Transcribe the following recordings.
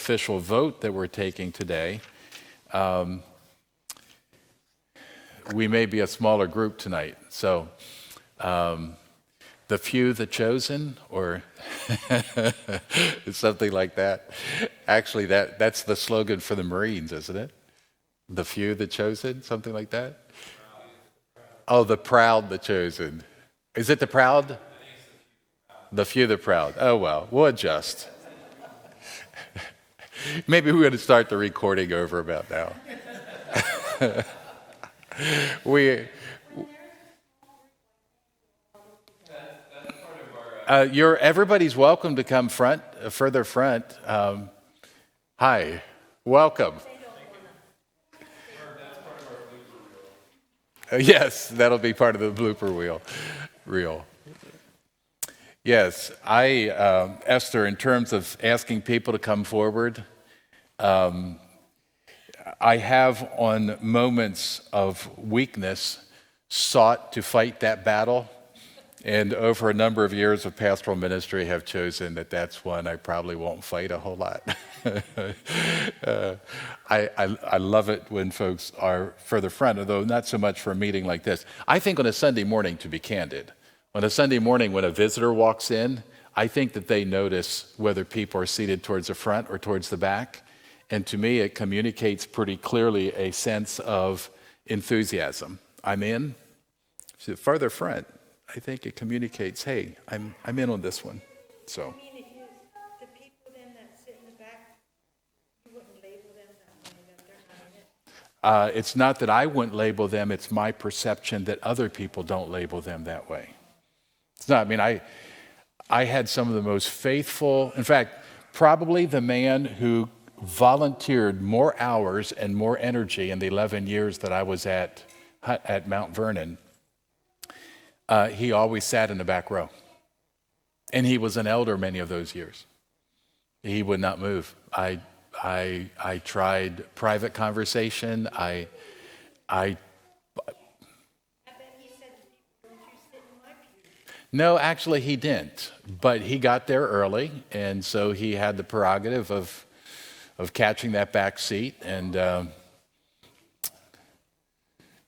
official vote that we're taking today, we may be a smaller group tonight. So the few, the chosen, or something like that. Actually, that's the slogan for the Marines, isn't it? The few, the chosen, something like that? Oh, the proud, the chosen. Is it the proud? The few, the proud. Oh, well, we'll adjust. Maybe we're going to start the recording over about now. Everybody's welcome to come further front. Hi, welcome. Yes, that'll be part of the blooper reel. Yes, Esther, in terms of asking people to come forward, I have on moments of weakness sought to fight that battle, and over a number of years of pastoral ministry have chosen that that's one I probably won't fight a whole lot. I love it when folks are further front, although not so much for a meeting like this. I think on a Sunday morning, to be candid, on a Sunday morning when a visitor walks in, I think that they notice whether people are seated towards the front or towards the back. And to me, it communicates pretty clearly a sense of enthusiasm. I'm in. So further front, I think it communicates, hey, I'm in on this one. So. I mean, the people then that sit in the back, you wouldn't label them that way, that they're not in it? It's not that I wouldn't label them, it's my perception that other people don't label them that way. It's not, I mean, I had some of the most faithful, in fact, probably the man who volunteered more hours and more energy in the 11 years that I was at Mount Vernon. He always sat in the back row. And he was an elder many of those years. He would not move. I tried private conversation. I bet he said to people, don't you sit in my pew? No, actually he didn't. But he got there early, and so he had the prerogative of catching that back seat. And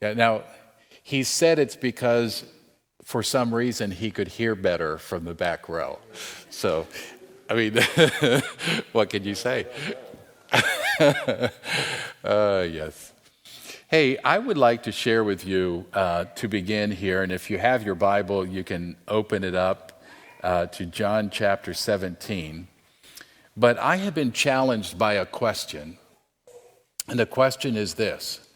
now, he said it's because for some reason he could hear better from the back row. So, I mean, what can you say? Yes. Hey, I would like to share with you to begin here, and if you have your Bible, you can open it up to John chapter 17. But I have been challenged by a question, and the question is this.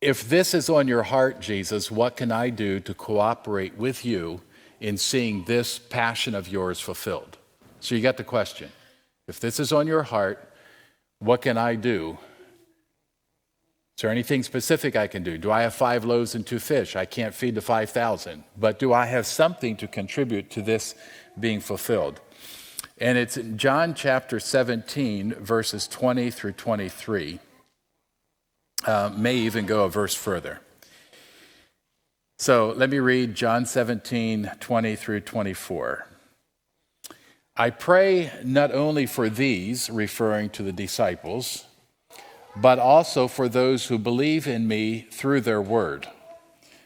If this is on your heart, Jesus, what can I do to cooperate with you in seeing this passion of yours fulfilled? So you got the question. If this is on your heart, what can I do? Is there anything specific I can do? Do I have 5 loaves and 2 fish? I can't feed the 5,000. But do I have something to contribute to this being fulfilled? And it's in John chapter 17, verses 20 through 23. May even go a verse further. So let me read John 17, 20 through 24. I pray not only for these, referring to the disciples, but also for those who believe in me through their word.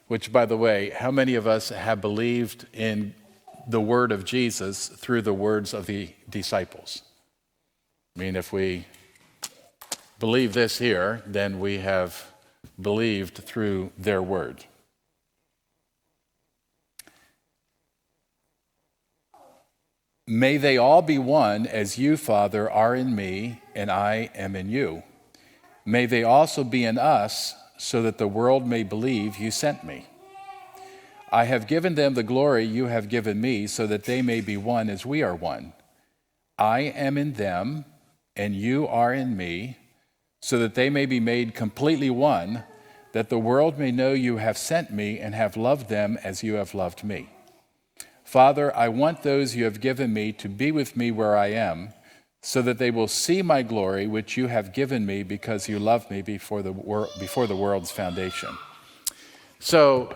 Which, by the way, how many of us have believed in the word of Jesus through the words of the disciples? I mean, if we believe this here, then we have believed through their word. May they all be one as you, Father, are in me and I am in you. May they also be in us so that the world may believe you sent me. I have given them the glory you have given me so that they may be one as we are one. I am in them and you are in me so that they may be made completely one, that the world may know you have sent me and have loved them as you have loved me. Father, I want those you have given me to be with me where I am, so that they will see my glory, which you have given me because you loved me before the world's foundation. So,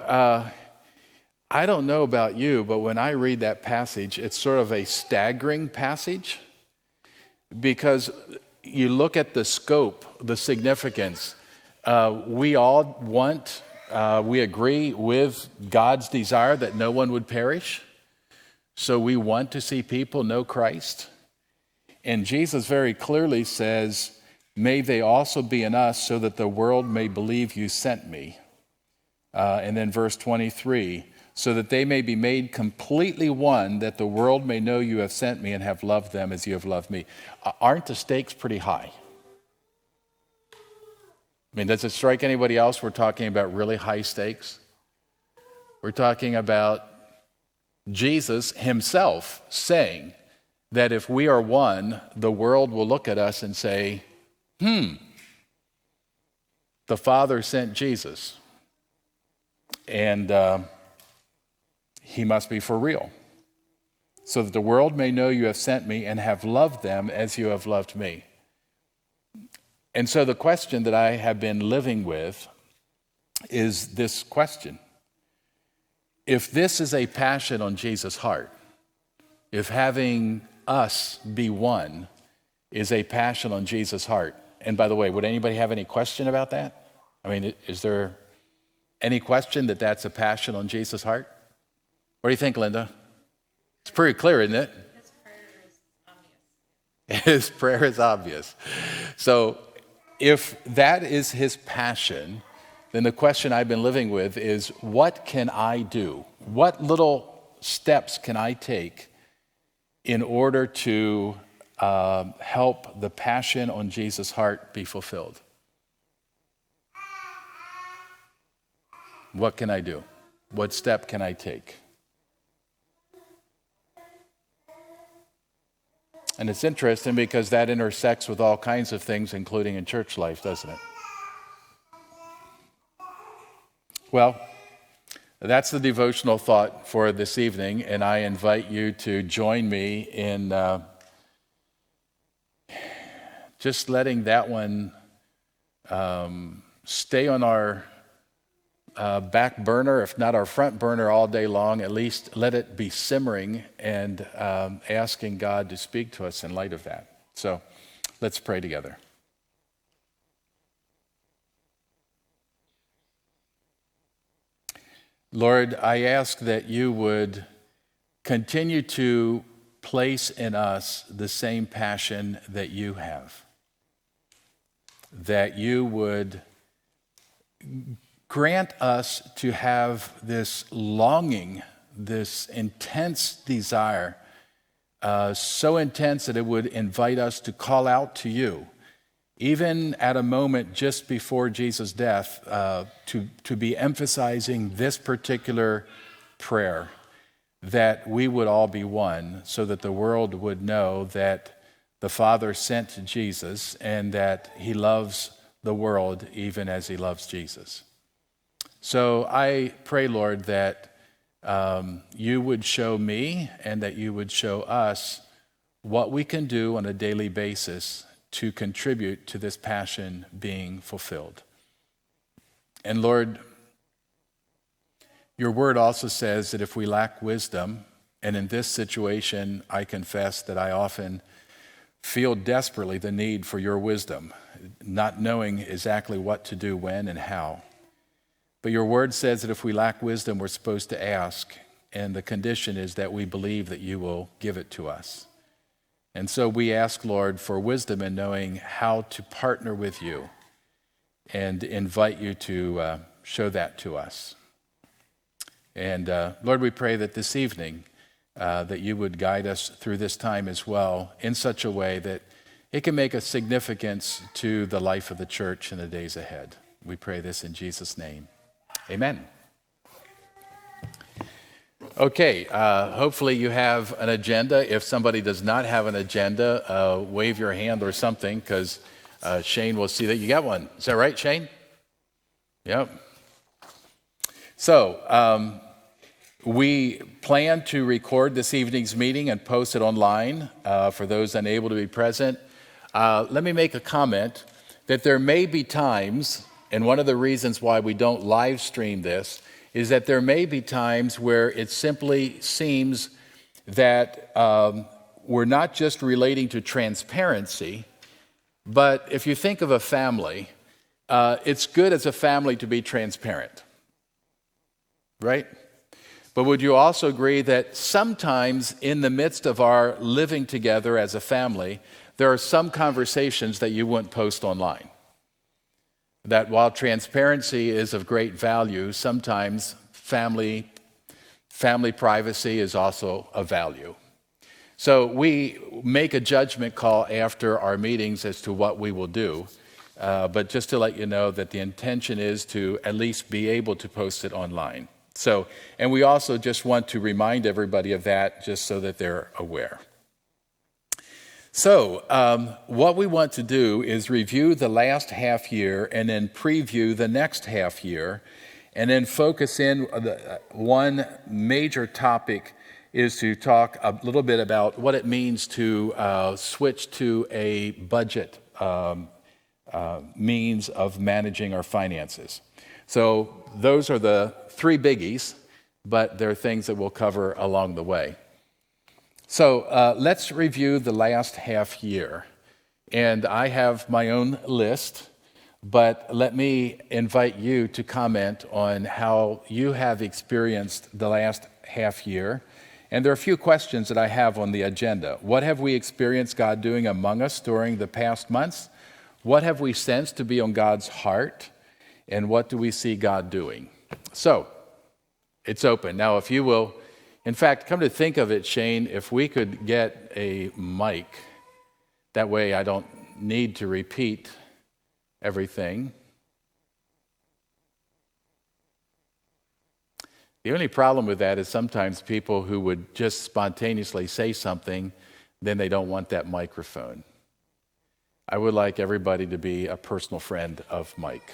I don't know about you, but when I read that passage, it's sort of a staggering passage. because you look at the scope, the significance. We all want, we agree with God's desire that no one would perish. So we want to see people know Christ. And Jesus very clearly says, may they also be in us so that the world may believe you sent me. And then verse 23, so that they may be made completely one, that the world may know you have sent me and have loved them as you have loved me. Aren't the stakes pretty high? I mean, does it strike anybody else we're talking about really high stakes? We're talking about Jesus himself saying that if we are one, the world will look at us and say, the Father sent Jesus. And he must be for real. So that the world may know you have sent me and have loved them as you have loved me. And so the question that I have been living with is this question. If this is a passion on Jesus' heart, if having us be one is a passion on Jesus' heart, and by the way, would anybody have any question about that? I mean, is there any question that that's a passion on Jesus' heart? What do you think, Linda? It's pretty clear, isn't it? His prayer is obvious. His prayer is obvious. So if that is his passion, then the question I've been living with is, what can I do? What little steps can I take in order to help the passion on Jesus' heart be fulfilled? What can I do? What step can I take? And it's interesting because that intersects with all kinds of things, including in church life, doesn't it? Well, that's the devotional thought for this evening, and I invite you to join me in just letting that one stay on our back burner, if not our front burner all day long. At least let it be simmering and asking God to speak to us in light of that. So let's pray together. Lord, I ask that you would continue to place in us the same passion that you have, that you would grant us to have this longing, this intense desire, so intense that it would invite us to call out to you, even at a moment just before Jesus' death, to be emphasizing this particular prayer, that we would all be one, so that the world would know that the Father sent Jesus and that he loves the world even as he loves Jesus. So I pray, Lord, that you would show me and that you would show us what we can do on a daily basis to contribute to this passion being fulfilled. And Lord, your word also says that if we lack wisdom, and in this situation, I confess that I often feel desperately the need for your wisdom, not knowing exactly what to do, when, and how. But your word says that if we lack wisdom, we're supposed to ask, and the condition is that we believe that you will give it to us. And so we ask, Lord, for wisdom in knowing how to partner with you and invite you to show that to us. And Lord, we pray that this evening that you would guide us through this time as well in such a way that it can make a significance to the life of the church in the days ahead. We pray this in Jesus' name. Amen. Okay, hopefully you have an agenda. If somebody does not have an agenda, wave your hand or something, because Shane will see that you got one. Is that right, Shane? Yep. So, we plan to record this evening's meeting and post it online for those unable to be present. Let me make a comment that there may be times, and one of the reasons why we don't live stream this is that there may be times where it simply seems that we're not just relating to transparency, but if you think of a family, it's good as a family to be transparent, right? But would you also agree that sometimes in the midst of our living together as a family, there are some conversations that you wouldn't post online? That while transparency is of great value, sometimes family privacy is also of value. So we make a judgment call after our meetings as to what we will do. But just to let you know that the intention is to at least be able to post it online. So, and we also just want to remind everybody of that just so that they're aware. So, what we want to do is review the last half year and then preview the next half year, and then focus in one major topic is to talk a little bit about what it means to switch to a budget means of managing our finances. So those are the three biggies, but there are things that we'll cover along the way. So let's review the last half year. And I have my own list, but let me invite you to comment on how you have experienced the last half year. And there are a few questions that I have on the agenda. What have we experienced God doing among us during the past months? What have we sensed to be on God's heart? And what do we see God doing? So, it's open. Now, if you will, in fact, come to think of it, Shane, if we could get a mic, that way I don't need to repeat everything. The only problem with that is sometimes people who would just spontaneously say something, then they don't want that microphone. I would like everybody to be a personal friend of Mike.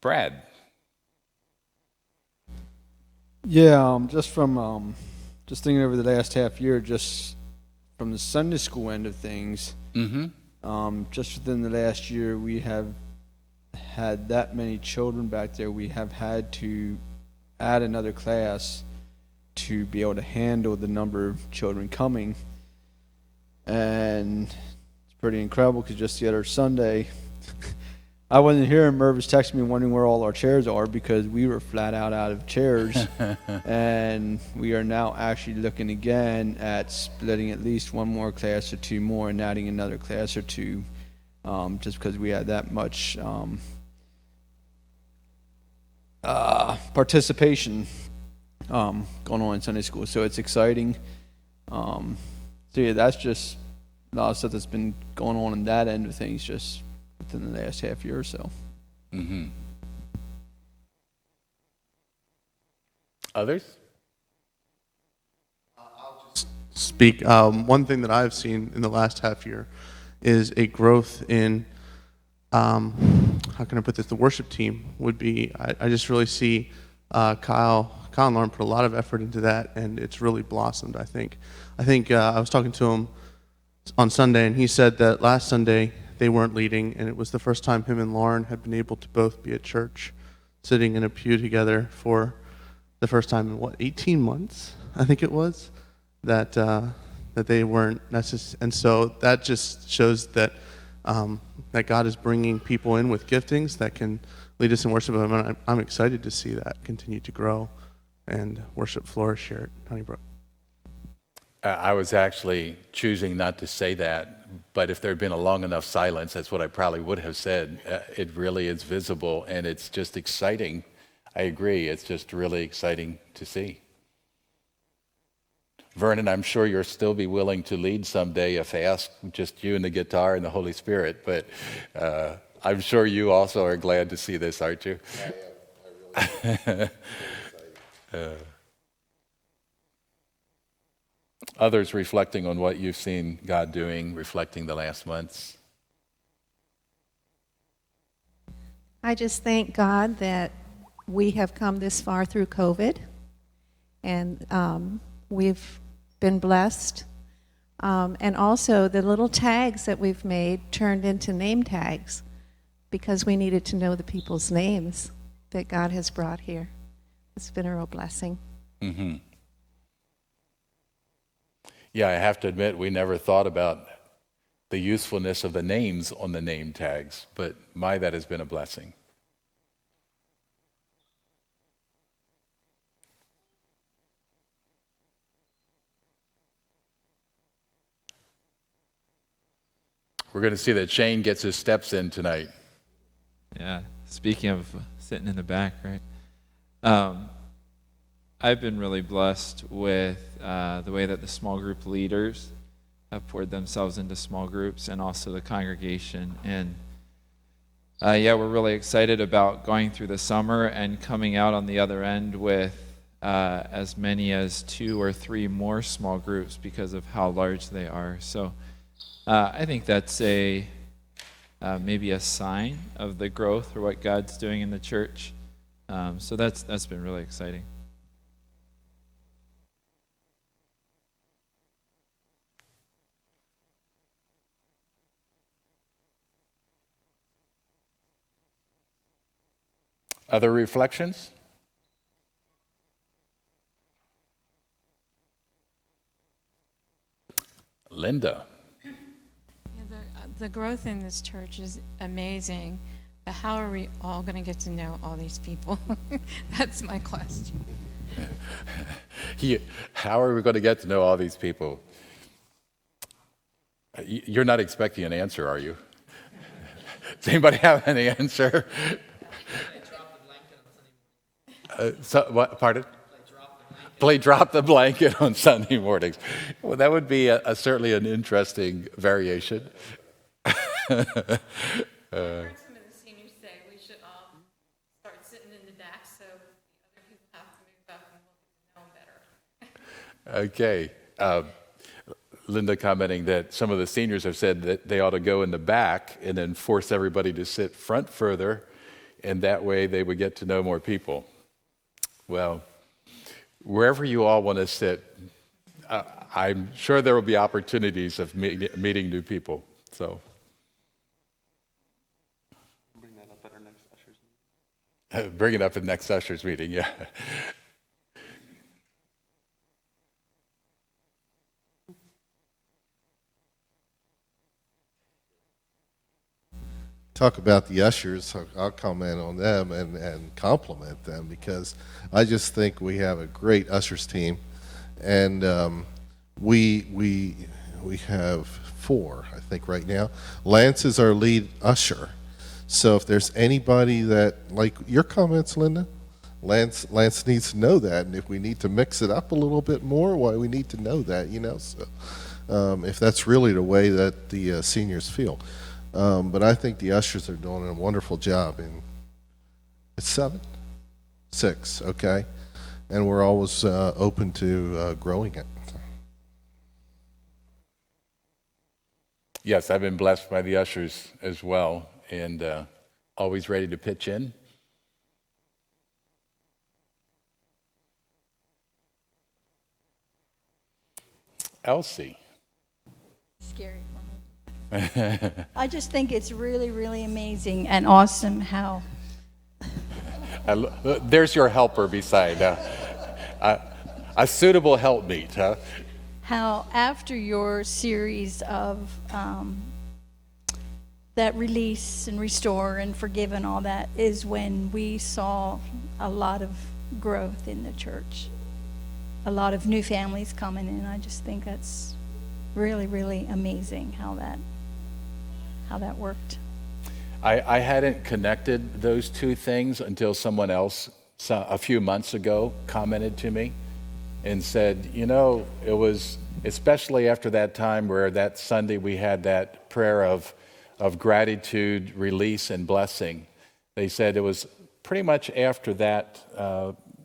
Brad. Yeah, just from just thinking over the last half year, just from the Sunday school end of things, just within the last year, we have had that many children back there. We have had to add another class to be able to handle the number of children coming, and it's pretty incredible because just the other Sunday, I wasn't here, and Merv was texting me wondering where all our chairs are because we were flat out of chairs. And we are now actually looking again at splitting at least one more class or two more and adding another class or two, just because we had that much participation going on in Sunday school. So it's exciting. So yeah, that's just a lot of stuff that's been going on in that end of things just within the last half year or so. Others? I'll just speak. One thing that I've seen in the last half year is a growth in, how can I put this, the worship team would be, I just really see Kyle and Lauren put a lot of effort into that, and it's really blossomed, I think. I was talking to him on Sunday, and he said that last Sunday they weren't leading, and it was the first time him and Lauren had been able to both be at church, sitting in a pew together for the first time in 18 months, I think it was, that they weren't necessary. And so that just shows that that God is bringing people in with giftings that can lead us in worship. And I'm excited to see that continue to grow and worship flourish here at Honeybrook. I was actually choosing not to say that, but if there had been a long enough silence, that's what I probably would have said. It really is visible, and it's just exciting. I agree. It's just really exciting to see. Vernon, I'm sure you'll still be willing to lead someday if asked, just you and the guitar and the Holy Spirit, but I'm sure you also are glad to see this, aren't you? I am. I really Others reflecting on what you've seen God doing, reflecting the last months? I just thank God that we have come this far through COVID, and we've been blessed And also the little tags that we've made turned into name tags because we needed to know the people's names that God has brought here. It's been a real blessing. Mm-hmm. Yeah, I have to admit, we never thought about the usefulness of the names on the name tags, but that has been a blessing. We're going to see that Shane gets his steps in tonight. Yeah, speaking of sitting in the back, right? I've been really blessed with the way that the small group leaders have poured themselves into small groups and also the congregation. And we're really excited about going through the summer and coming out on the other end with as many as 2 or 3 more small groups because of how large they are. So I think that's maybe a sign of the growth or what God's doing in the church. So that's been really exciting. Other reflections? Linda. Yeah, the growth in this church is amazing, but how are we all going to get to know all these people? That's my question. How are we going to get to know all these people? You're not expecting an answer, are you? Does anybody have an answer? Pardon? Play drop the blanket on Sunday mornings. Well, that would be certainly an interesting variation. I heard some of the seniors say we should all start sitting in the back so the other people have to move up and we'll get to know them better. Okay. Linda commenting that some of the seniors have said that they ought to go in the back and then force everybody to sit front further, and that way they would get to know more people. Well, wherever you all want to sit, I'm sure there will be opportunities of meeting new people. So, Bring that up at our next Ushers meeting. Bring it up at next Ushers meeting, yeah. Talk about the ushers, I'll comment on them and compliment them because I just think we have a great ushers team, and we have 4, I think, right now. Lance is our lead usher, so if there's anybody that, like your comments, Linda, Lance needs to know that, and if we need to mix it up a little bit more, why we need to know that, So if that's really the way that the seniors feel. But I think the ushers are doing a wonderful job. It's 7? 6, okay? And we're always open to growing it. Yes, I've been blessed by the ushers as well, and always ready to pitch in. Elsie. Scary for me. I just think it's really, really amazing and awesome how There's your helper beside. A suitable helpmeet, huh? how after your series of that release and restore and forgive and all that is when we saw a lot of growth in the church, a lot of new families coming in. I just think that's really, really amazing how that worked. I hadn't connected those two things until someone else a few months ago commented to me and said, it was especially after that time where that Sunday we had that prayer of gratitude, release, and blessing. They said it was pretty much after that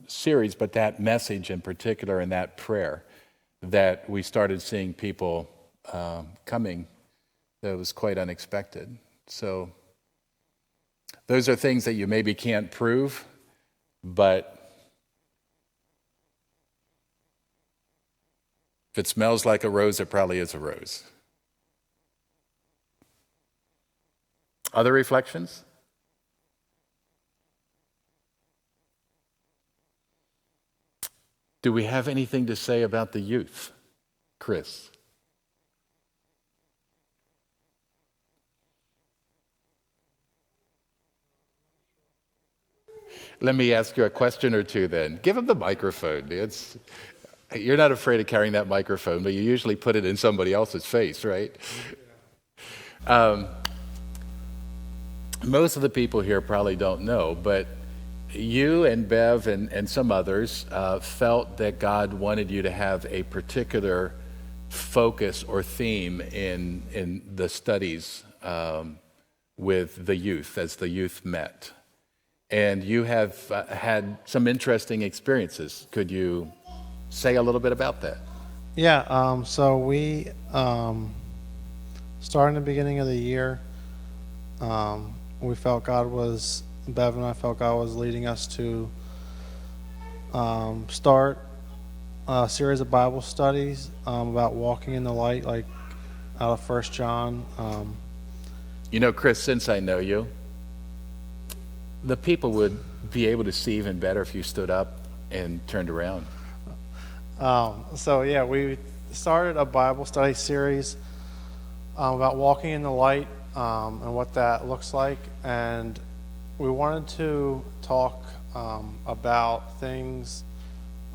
series, but that message in particular and that prayer, that we started seeing people coming. That was quite unexpected. So those are things that you maybe can't prove, but If it smells like a rose, it probably is a rose. Other reflections? Do we have anything to say about the youth? Chris? Let me ask you a question or two then. Give him the microphone. You're not afraid of carrying that microphone, but you usually put it in somebody else's face, right? Most of the people here probably don't know, but you and Bev and some others felt that God wanted you to have a particular focus or theme in the studies with the youth, as the youth met. And you have had some interesting experiences. Could you say a little bit about that? Yeah, so we started in the beginning of the year. We felt Bev and I felt God was leading us to start a series of Bible studies about walking in the light, like out of 1 John. You know, Chris, since I know you, the people would be able to see even better if you stood up and turned around. We started a Bible study series about walking in the light and what that looks like, and we wanted to talk about things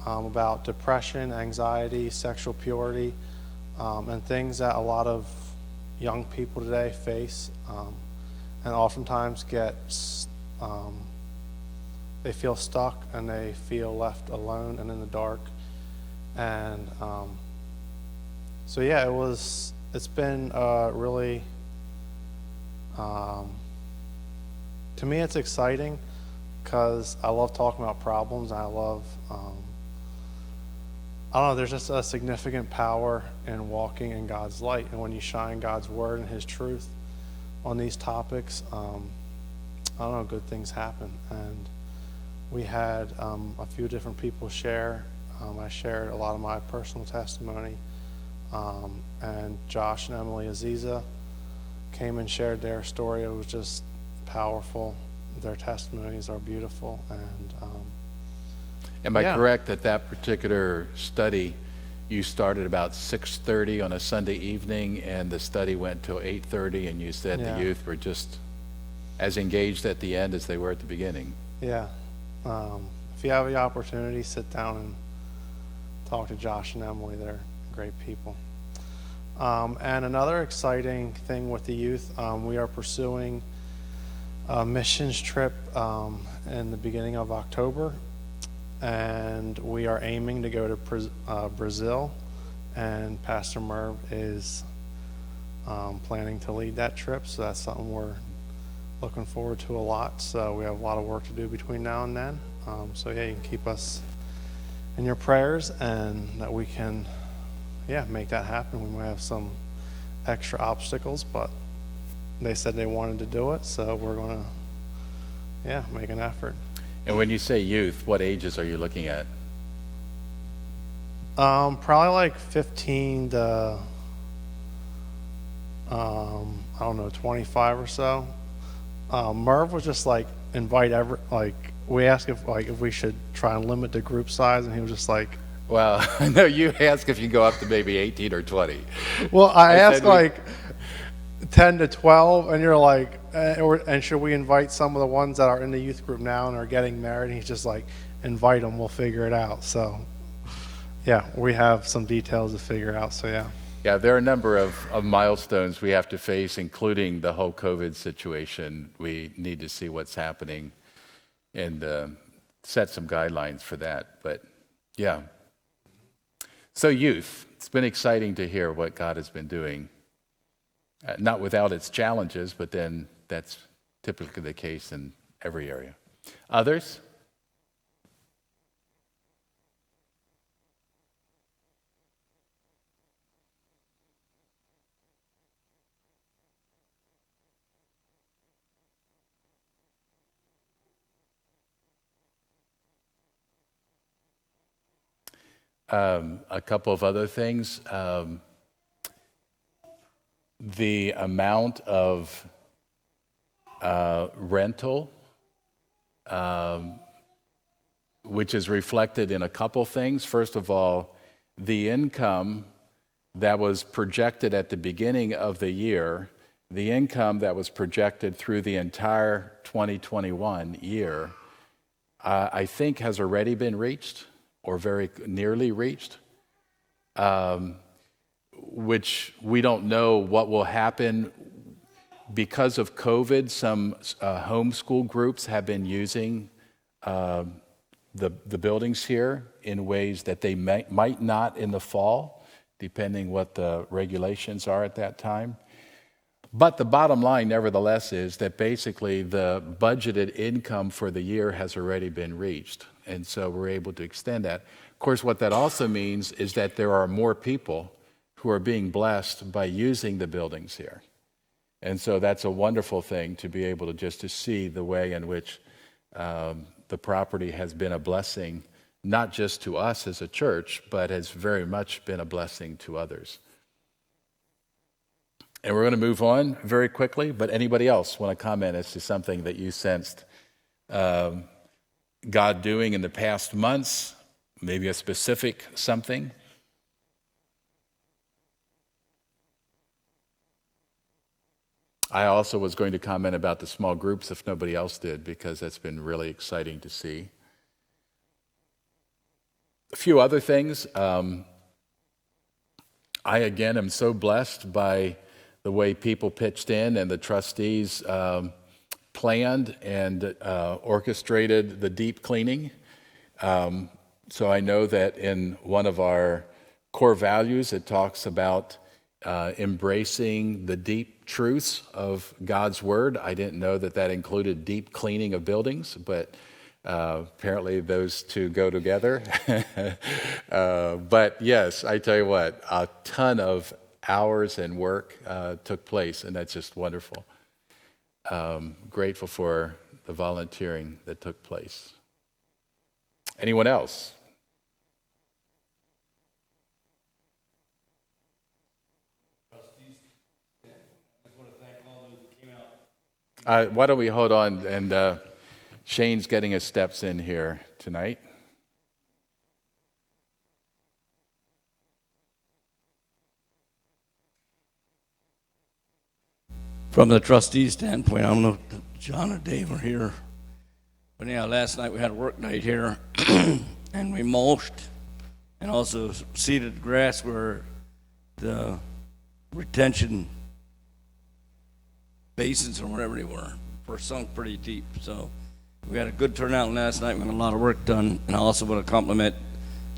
about depression, anxiety, sexual purity, and things that a lot of young people today face, and oftentimes they feel stuck and they feel left alone and in the dark. And it's been really, to me it's exciting because I love talking about problems. I love, I don't know, there's just a significant power in walking in God's light. And when you shine God's word and his truth on these topics, I don't know, good things happen. And we had a few different people share. I shared a lot of my personal testimony. And Josh and Emily Aziza came and shared their story. It was just powerful. Their testimonies are beautiful. And am I correct that particular study, you started about 6:30 on a Sunday evening, and the study went till 8:30, and you said the youth were just as engaged at the end as they were at the beginning? Yeah. If you have the opportunity, sit down and talk to Josh and Emily. They're great people. And another exciting thing with the youth, we are pursuing a missions trip in the beginning of October, and we are aiming to go to Brazil, and Pastor Merv is planning to lead that trip, so that's something we're looking forward to a lot. So we have a lot of work to do between now and then. You can keep us in your prayers, and that we can make that happen. We might have some extra obstacles, but they said they wanted to do it, so we're going to make an effort. And when you say youth, what ages are you looking at? Probably like 15 to 25 or so. Merv was just like we asked if we should try and limit the group size, and he was just like, well, I know you asked if you go up to maybe 18 or 20. Well, I asked 10 to 12, and you're like, and should we invite some of the ones that are in the youth group now and are getting married? And he's just like, invite them, we'll figure it out. So, we have some details to figure out. So, Yeah, there are a number of milestones we have to face, including the whole COVID situation. We need to see what's happening and set some guidelines for that. But, So youth, it's been exciting to hear what God has been doing. Not without its challenges, but then that's typically the case in every area. Others? A couple of other things. The amount of rental, which is reflected in a couple things. First of all, the income that was projected at the beginning of the year, the income that was projected through the entire 2021 year, I think has already been reached or very nearly reached, which we don't know what will happen. Because of COVID, some homeschool groups have been using the buildings here in ways that they might not in the fall, depending what the regulations are at that time. But the bottom line, nevertheless, is that basically the budgeted income for the year has already been reached. And so we're able to extend that. Of course, what that also means is that there are more people who are being blessed by using the buildings here. And so that's a wonderful thing to be able to see the way in which the property has been a blessing, not just to us as a church, but has very much been a blessing to others. And we're going to move on very quickly, but anybody else want to comment as to something that you sensed God doing in the past months, maybe a specific something? I also was going to comment about the small groups if nobody else did, because that's been really exciting to see. A few other things. I, again, am so blessed by the way people pitched in and the trustees planned and orchestrated the deep cleaning. So I know that in one of our core values, it talks about embracing the deep truths of God's Word. I didn't know that that included deep cleaning of buildings, but apparently those two go together. But yes, I tell you what, a ton of hours and work took place, and that's just wonderful. Grateful for the volunteering that took place. Anyone else? Why don't we hold on, and Shane's getting his steps in here tonight. From the trustee standpoint, I don't know if John or Dave are here, but yeah, last night we had a work night here, and we mulched and also seeded grass where the retention basins or whatever they were sunk pretty deep. So we had a good turnout last night. We got a lot of work done, and I also want to compliment,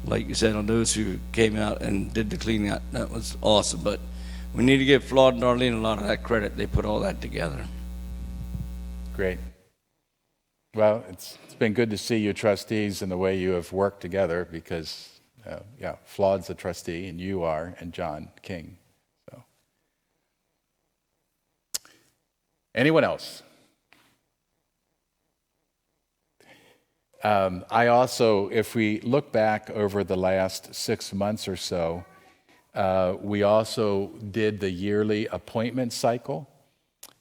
like you said, on those who came out and did the cleaning. That was awesome. But we need to give Flawed and Darlene a lot of that credit. They put all that together. Great. Well, it's been good to see you trustees and the way you have worked together, because, Flawed's the trustee, and you are, and John King. So, anyone else? I also, if we look back over the last 6 months or so, we also did the yearly appointment cycle.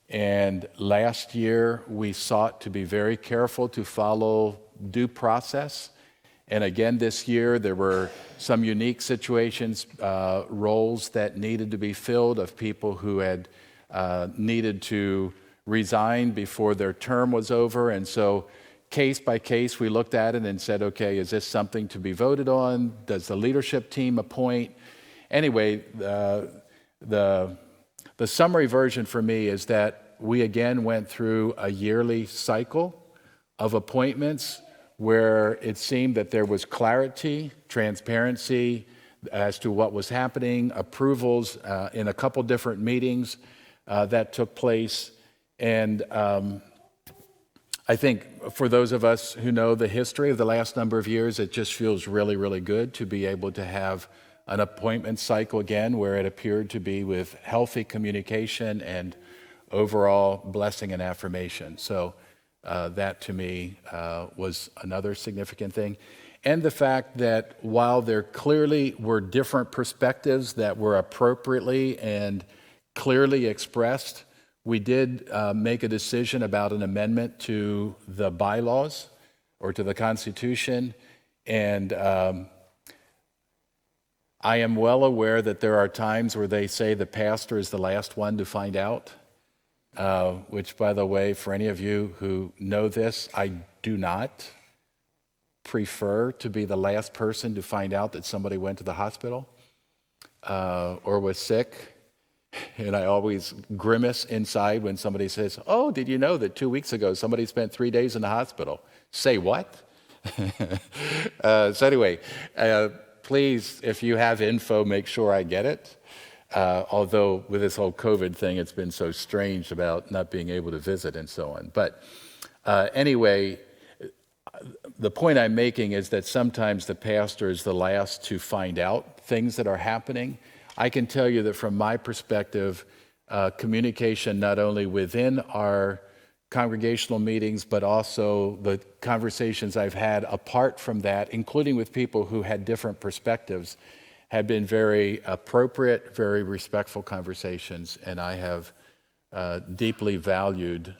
And last year, we sought to be very careful to follow due process. And again, this year, there were some unique situations, roles that needed to be filled of people who had needed to resign before their term was over. And so case by case, we looked at it and said, okay, is this something to be voted on? Does the leadership team appoint? Anyway, the summary version for me is that we again went through a yearly cycle of appointments where it seemed that there was clarity, transparency as to what was happening, approvals in a couple different meetings that took place. And I think for those of us who know the history of the last number of years, it just feels really, really good to be able to have an appointment cycle again where it appeared to be with healthy communication and overall blessing and affirmation. So that to me was another significant thing. and the fact that while there clearly were different perspectives that were appropriately and clearly expressed, we did make a decision about an amendment to the bylaws or to the Constitution, and I am well aware that there are times where they say the pastor is the last one to find out, which, by the way, for any of you who know this, I do not prefer to be the last person to find out that somebody went to the hospital or was sick. And I always grimace inside when somebody says, "Oh, did you know that 2 weeks ago somebody spent 3 days in the hospital?" Say what? So anyway, please, if you have info, make sure I get it. Although with this whole COVID thing, it's been so strange about not being able to visit and so on. But anyway, the point I'm making is that sometimes the pastor is the last to find out things that are happening. I can tell you that from my perspective, communication not only within our congregational meetings, but also the conversations I've had apart from that, including with people who had different perspectives, have been very appropriate, very respectful conversations, and I have deeply valued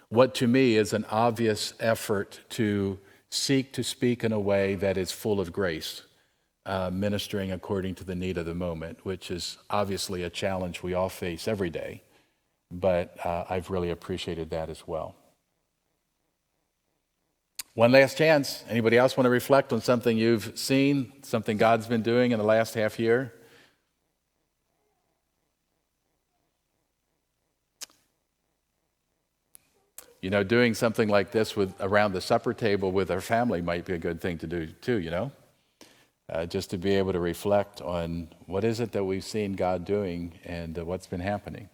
what to me is an obvious effort to seek to speak in a way that is full of grace, ministering according to the need of the moment, which is obviously a challenge we all face every day, but I've really appreciated that as well. One last chance. Anybody else want to reflect on something you've seen, something God's been doing in the last half year? You know, doing something like this around the supper table with our family might be a good thing to do too, you know? Just to be able to reflect on what is it that we've seen God doing and what's been happening.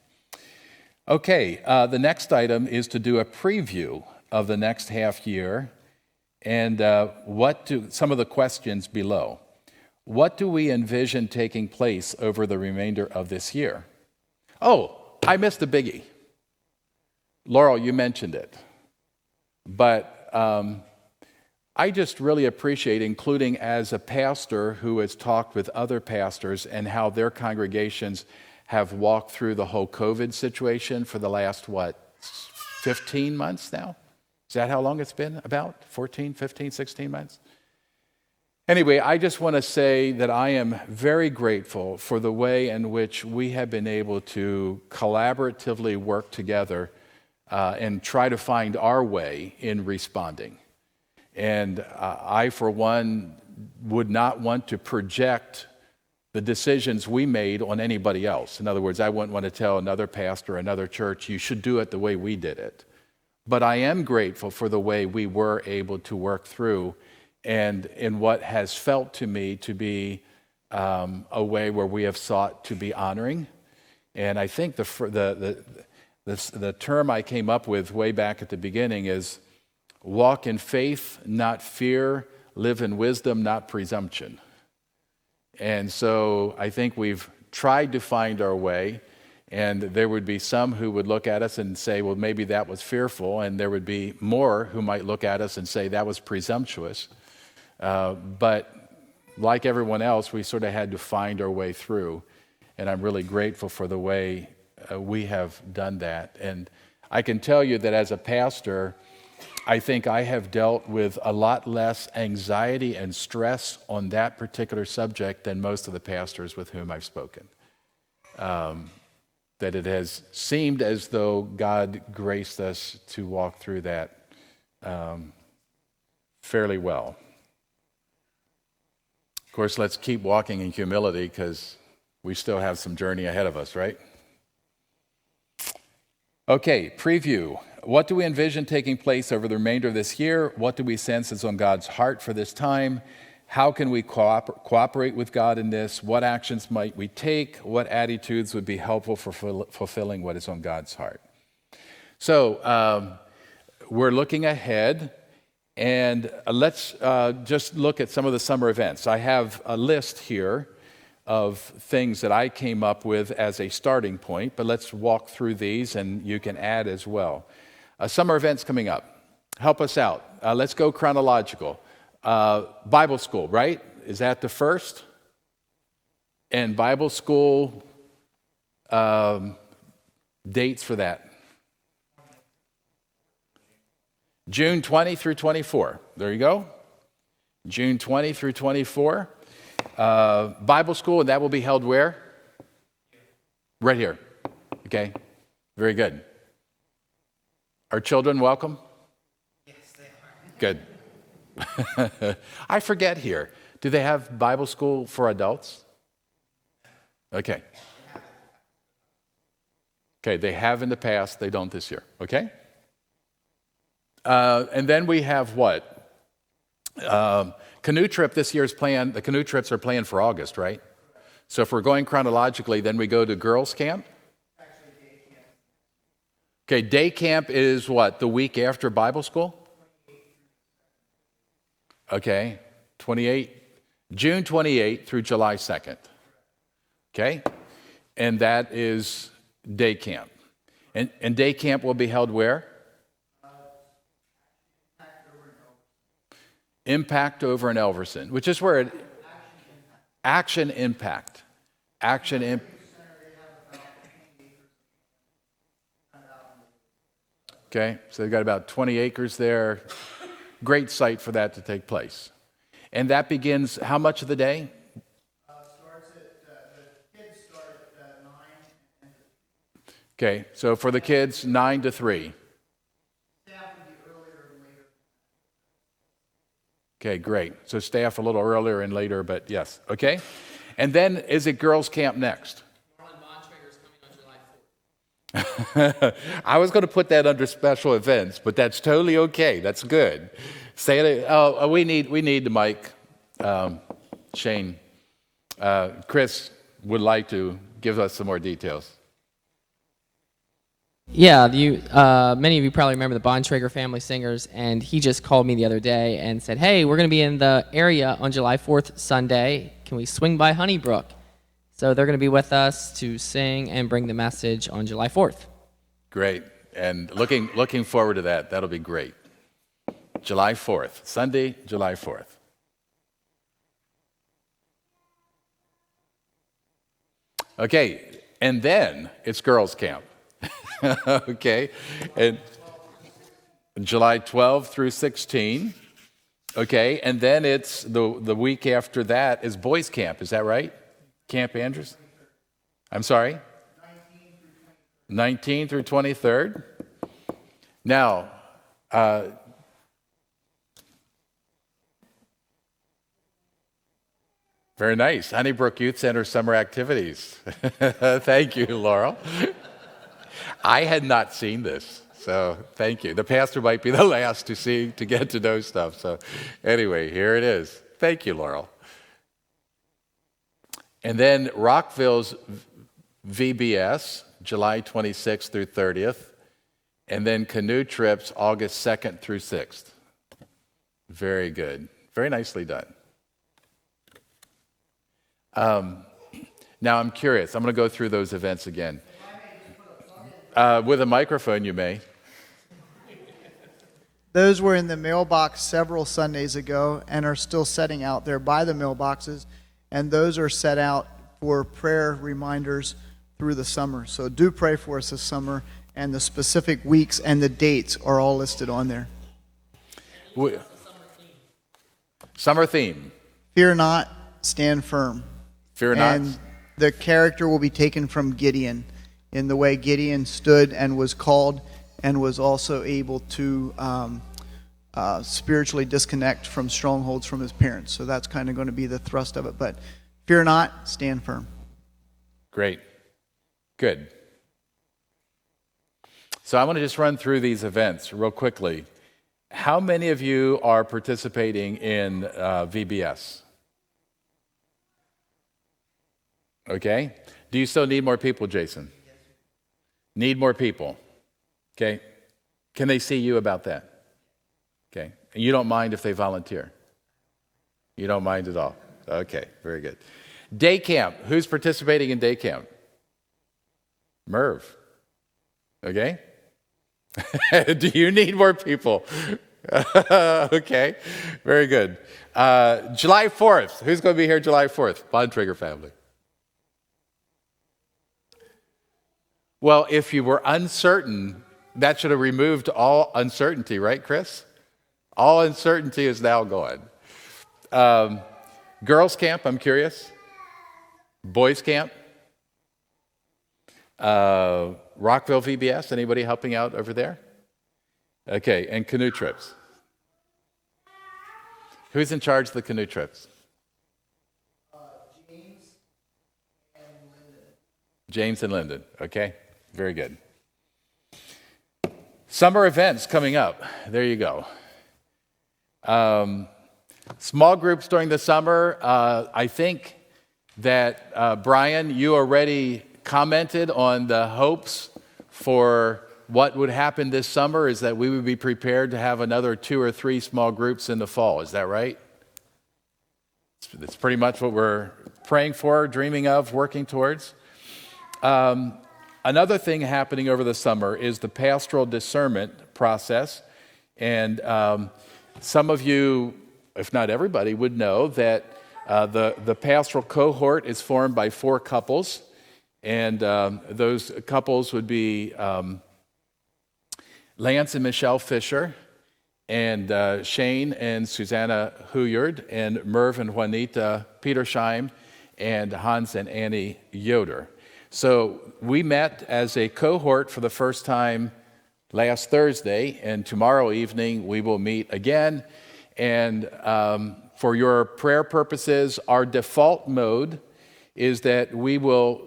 Okay, the next item is to do a preview of the next half year and some of the questions below. What do we envision taking place over the remainder of this year? Oh, I missed a biggie. Laurel, you mentioned it. But I just really appreciate, including as a pastor who has talked with other pastors and how their congregations have walked through the whole COVID situation for the last, 15 months now? Is that how long it's been? About 14, 15, 16 months? Anyway, I just want to say that I am very grateful for the way in which we have been able to collaboratively work together and try to find our way in responding. And I, for one, would not want to project the decisions we made on anybody else. In other words, I wouldn't want to tell another pastor, another church, you should do it the way we did it. But I am grateful for the way we were able to work through and in what has felt to me to be a way where we have sought to be honoring. And I think the term I came up with way back at the beginning is walk in faith, not fear, live in wisdom, not presumption. And so I think we've tried to find our way, and there would be some who would look at us and say, well, maybe that was fearful, and there would be more who might look at us and say that was presumptuous. But like everyone else, we sort of had to find our way through, and I'm really grateful for the way we have done that. And I can tell you that as a pastor, I think I have dealt with a lot less anxiety and stress on that particular subject than most of the pastors with whom I've spoken. That it has seemed as though God graced us to walk through that fairly well. Of course, let's keep walking in humility because we still have some journey ahead of us, right? Okay, preview. What do we envision taking place over the remainder of this year? What do we sense is on God's heart for this time? How can we cooperate with God in this? What actions might we take? What attitudes would be helpful for fulfilling what is on God's heart? So we're looking ahead, and let's just look at some of the summer events. I have a list here of things that I came up with as a starting point, but let's walk through these and you can add as well. Summer events coming up. Help us out. Let's go chronological. Bible school, right? Is that the first? And Bible school dates for that. June 20 through 24. There you go. June 20 through 24. Bible school, and that will be held where? Right here. Okay. Very good. Are children welcome? Yes, they are. Good. I forget here. Do they have Bible school for adults? Okay. Okay, they have in the past, they don't this year. Okay? And then we have what? Canoe Trip this year is planned, the canoe trips are planned for August, right? So if we're going chronologically, then we go to girls' camp? Okay, day camp is what? The week after Bible school? Okay, June 28th through July 2nd. Okay? And that is day camp. And day camp will be held where? Impact over in Elverson, which is where Action Impact. Okay, so they've got about 20 acres there. Great site for that to take place. And that begins how much of the day? The kids start at 9. Okay, so for the kids, 9 to 3. Staff will be earlier and later. Okay, great. So staff a little earlier and later, but yes. Okay. And then is it girls' camp next? Bontrager is coming on July 4th. I was going to put that under special events, but that's totally okay. That's good. Say it. Oh, we need the mic. Shane. Chris would like to give us some more details. Yeah, many of you probably remember the Bontrager family singers, and he just called me the other day and said, hey, we're going to be in the area on July 4th Sunday. Can we swing by Honeybrook? So they're going to be with us to sing and bring the message on July 4th. Great. And looking forward to that. That'll be great. July 4th. Sunday, July 4th. Okay. And then it's girls' camp. Okay. And July 12 through 16. Okay. And then it's the week after that is boys' camp. Is that right? Camp Andrews? I'm sorry? 19 through 23rd. Now, very nice. Honeybrook Youth Center summer activities. Thank you, Laurel. I had not seen this, so thank you. The pastor might be the last to get to know stuff. So anyway, here it is. Thank you, Laurel. And then Rockville's VBS, July 26th through 30th. And then Canoe Trips, August 2nd through 6th. Very good. Very nicely done. Now I'm curious. I'm going to go through those events again. With a microphone, you may. Those were in the mailbox several Sundays ago and are still setting out there by the mailboxes. And those are set out for prayer reminders through the summer. So do pray for us this summer, and the specific weeks and the dates are all listed on there. Summer theme. Fear not, stand firm. Fear not. And the character will be taken from Gideon, in the way Gideon stood and was called and was also able to spiritually disconnect from strongholds from his parents. So that's kind of going to be the thrust of it. But fear not, stand firm. Great. Good. So I want to just run through these events real quickly. How many of you are participating in VBS? Okay. Do you still need more people, Jason? Need more people. Okay. Can they see you about that? Okay. And you don't mind if they volunteer? You don't mind at all? Okay. Very good. Day camp. Who's participating in day camp? Merv. Okay. Do you need more people? Okay, very good. July 4th. Who's going to be here July 4th? Bontrager family. Well, if you were uncertain, that should have removed all uncertainty, right, Chris? All uncertainty is now gone. Girls' camp, I'm curious. Boys' camp. Rockville VBS, anybody helping out over there? Okay, and canoe trips. Who's in charge of the canoe trips? James and Lyndon, okay? Very good. Summer events coming up. There you go. Small groups during the summer. I think that, Brian, you already commented on the hopes for what would happen this summer is that we would be prepared to have another 2 or 3 small groups in the fall. Is that right? That's pretty much what we're praying for, dreaming of, working towards. Another thing happening over the summer is the pastoral discernment process. And some of you, if not everybody, would know that the pastoral cohort is formed by 4 couples. And those couples would be Lance and Michelle Fisher, and Shane and Susanna Huyard, and Merv and Juanita Petersheim, and Hans and Annie Yoder. So we met as a cohort for the first time last Thursday, and tomorrow evening we will meet again. And for your prayer purposes, our default mode is that we will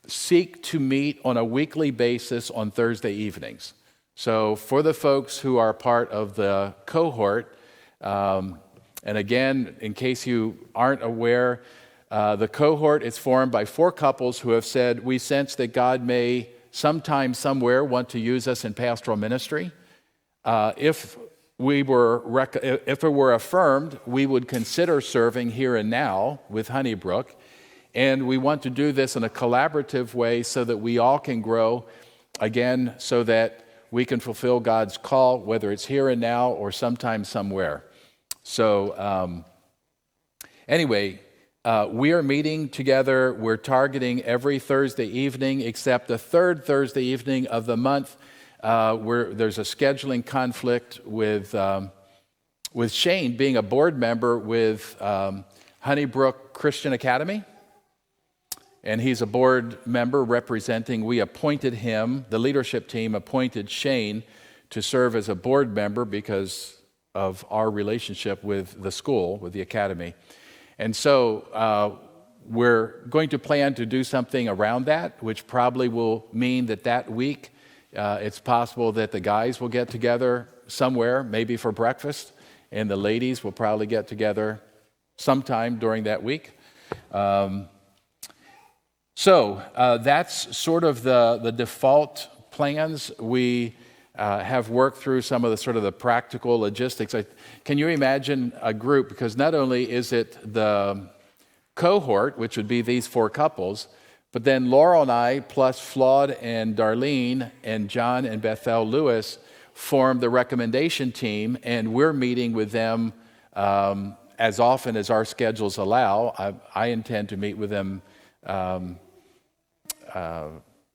seek to meet on a weekly basis on Thursday evenings. So for the folks who are part of the cohort, and again, in case you aren't aware, the cohort is formed by 4 couples who have said, we sense that God may sometime, somewhere want to use us in pastoral ministry. If it were affirmed, we would consider serving here and now with Honeybrook. And we want to do this in a collaborative way so that we all can grow, again, so that we can fulfill God's call, whether it's here and now or sometime somewhere. So anyway, we are meeting together. We're targeting every Thursday evening except the 3rd Thursday evening of the month where there's a scheduling conflict with Shane being a board member with Honeybrook Christian Academy. And he's a board member representing, we appointed him, the leadership team appointed Shane to serve as a board member because of our relationship with the school, with the academy. And so we're going to plan to do something around that, which probably will mean that week it's possible that the guys will get together somewhere, maybe for breakfast, and the ladies will probably get together sometime during that week. So that's sort of the default plans. We have worked through some of the sort of the practical logistics. Can you imagine a group? Because not only is it the cohort, which would be these 4 couples, but then Laurel and I, plus Flawed and Darlene and John and Bethel Lewis, form the recommendation team, and we're meeting with them as often as our schedules allow. I intend to meet with them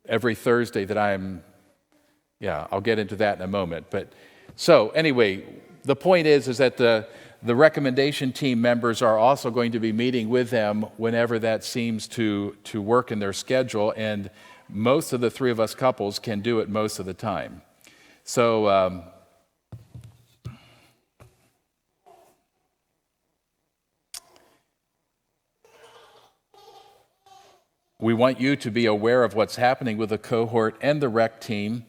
every Thursday that I'll get into that in a moment. But so anyway, the point is that the recommendation team members are also going to be meeting with them whenever that seems to work in their schedule, and most of the 3 of us couples can do it most of the time. So we want you to be aware of what's happening with the cohort and the rec team.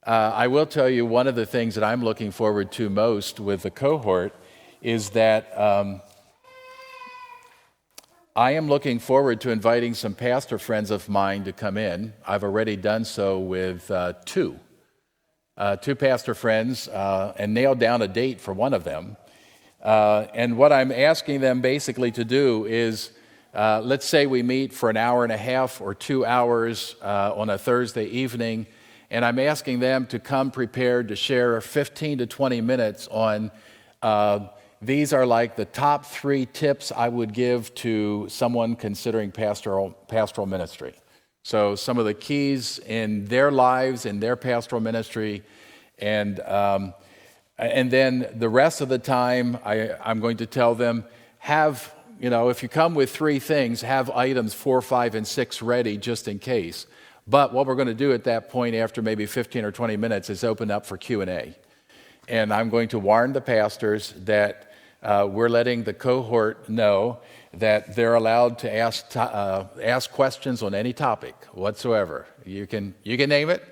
I will tell you one of the things that I'm looking forward to most with the cohort is that I am looking forward to inviting some pastor friends of mine to come in. I've already done so with 2 pastor friends and nailed down a date for one of them. And what I'm asking them basically to do is, let's say we meet for an hour and a half or 2 hours on a Thursday evening, and I'm asking them to come prepared to share 15 to 20 minutes on these are like the top 3 tips I would give to someone considering pastoral ministry. So some of the keys in their lives, in their pastoral ministry, and then the rest of the time I'm going to tell them, if you come with 3 things, have items 4, 5, and 6 ready just in case. But what we're going to do at that point after maybe 15 or 20 minutes is open up for Q&A. And I'm going to warn the pastors that we're letting the cohort know that they're allowed to ask questions on any topic whatsoever. You can name it.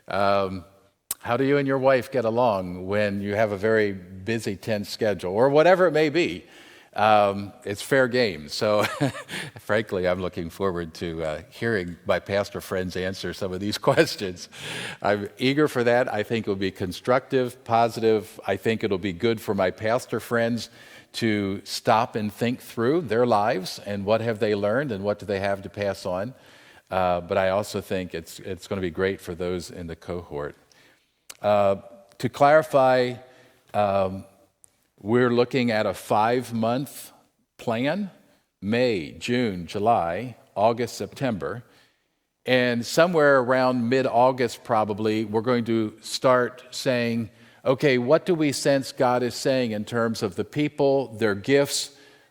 How do you and your wife get along when you have a very busy, tense schedule, or whatever it may be? It's fair game. So, frankly, I'm looking forward to hearing my pastor friends answer some of these questions. I'm eager for that. I think it will be constructive, positive. I think it'll be good for my pastor friends to stop and think through their lives and what have they learned and what do they have to pass on. But I also think it's going to be great for those in the cohort. To clarify, we're looking at a 5-month plan: May, June, July, August, September. And somewhere around mid-August probably, we're going to start saying, okay, what do we sense God is saying in terms of the people, their gifts,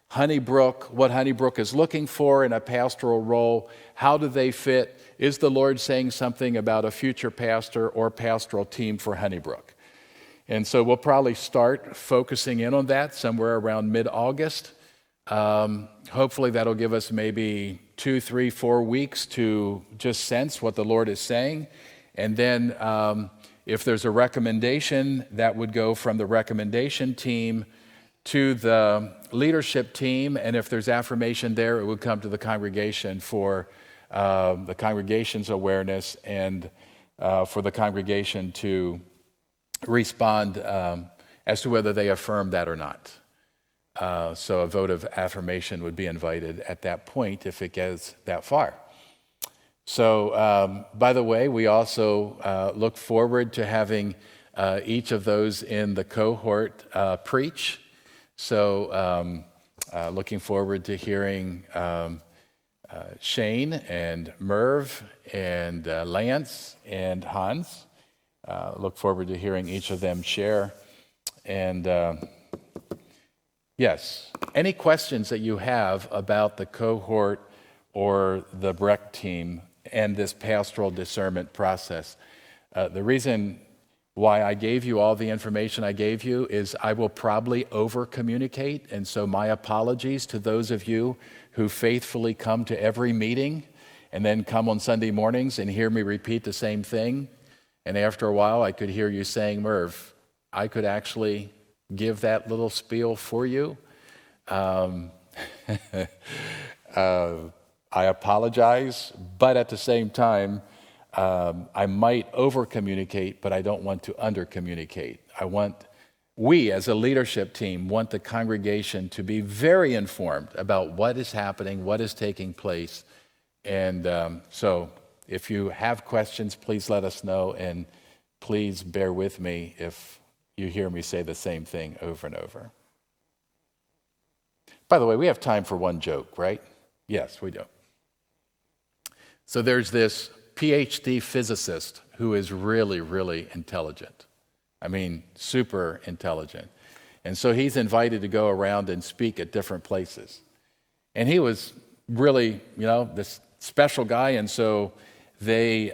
Honeybrook, what Honeybrook is looking for in a pastoral role? How do they fit? Is the Lord saying something about a future pastor or pastoral team for Honeybrook? And so we'll probably start focusing in on that somewhere around mid-August. Hopefully that'll give us maybe 2, 3, 4 weeks to just sense what the Lord is saying. And then if there's a recommendation, that would go from the recommendation team to the leadership team. And if there's affirmation there, it would come to the congregation for the congregation's awareness and for the congregation to respond as to whether they affirm that or not. So a vote of affirmation would be invited at that point if it gets that far. So, by the way, we also look forward to having each of those in the cohort preach. So, looking forward to hearing Shane and Merv and Lance and Hans. Look forward to hearing each of them share. And yes, any questions that you have about the cohort or the Brook team and this pastoral discernment process. The reason why I gave you all the information I gave you is I will probably over-communicate, and so my apologies to those of you who faithfully come to every meeting and then come on Sunday mornings and hear me repeat the same thing. And after a while, I could hear you saying, Merv, I could actually give that little spiel for you. I apologize, but at the same time, I might over-communicate, but I don't want to under-communicate. We as a leadership team want the congregation to be very informed about what is happening, what is taking place. And so if you have questions, please let us know, and please bear with me if you hear me say the same thing over and over. By the way, we have time for one joke, right? Yes, we do. So there's this PhD physicist who is really, really intelligent. I mean, super intelligent. And so he's invited to go around and speak at different places. And he was really, this special guy, and so they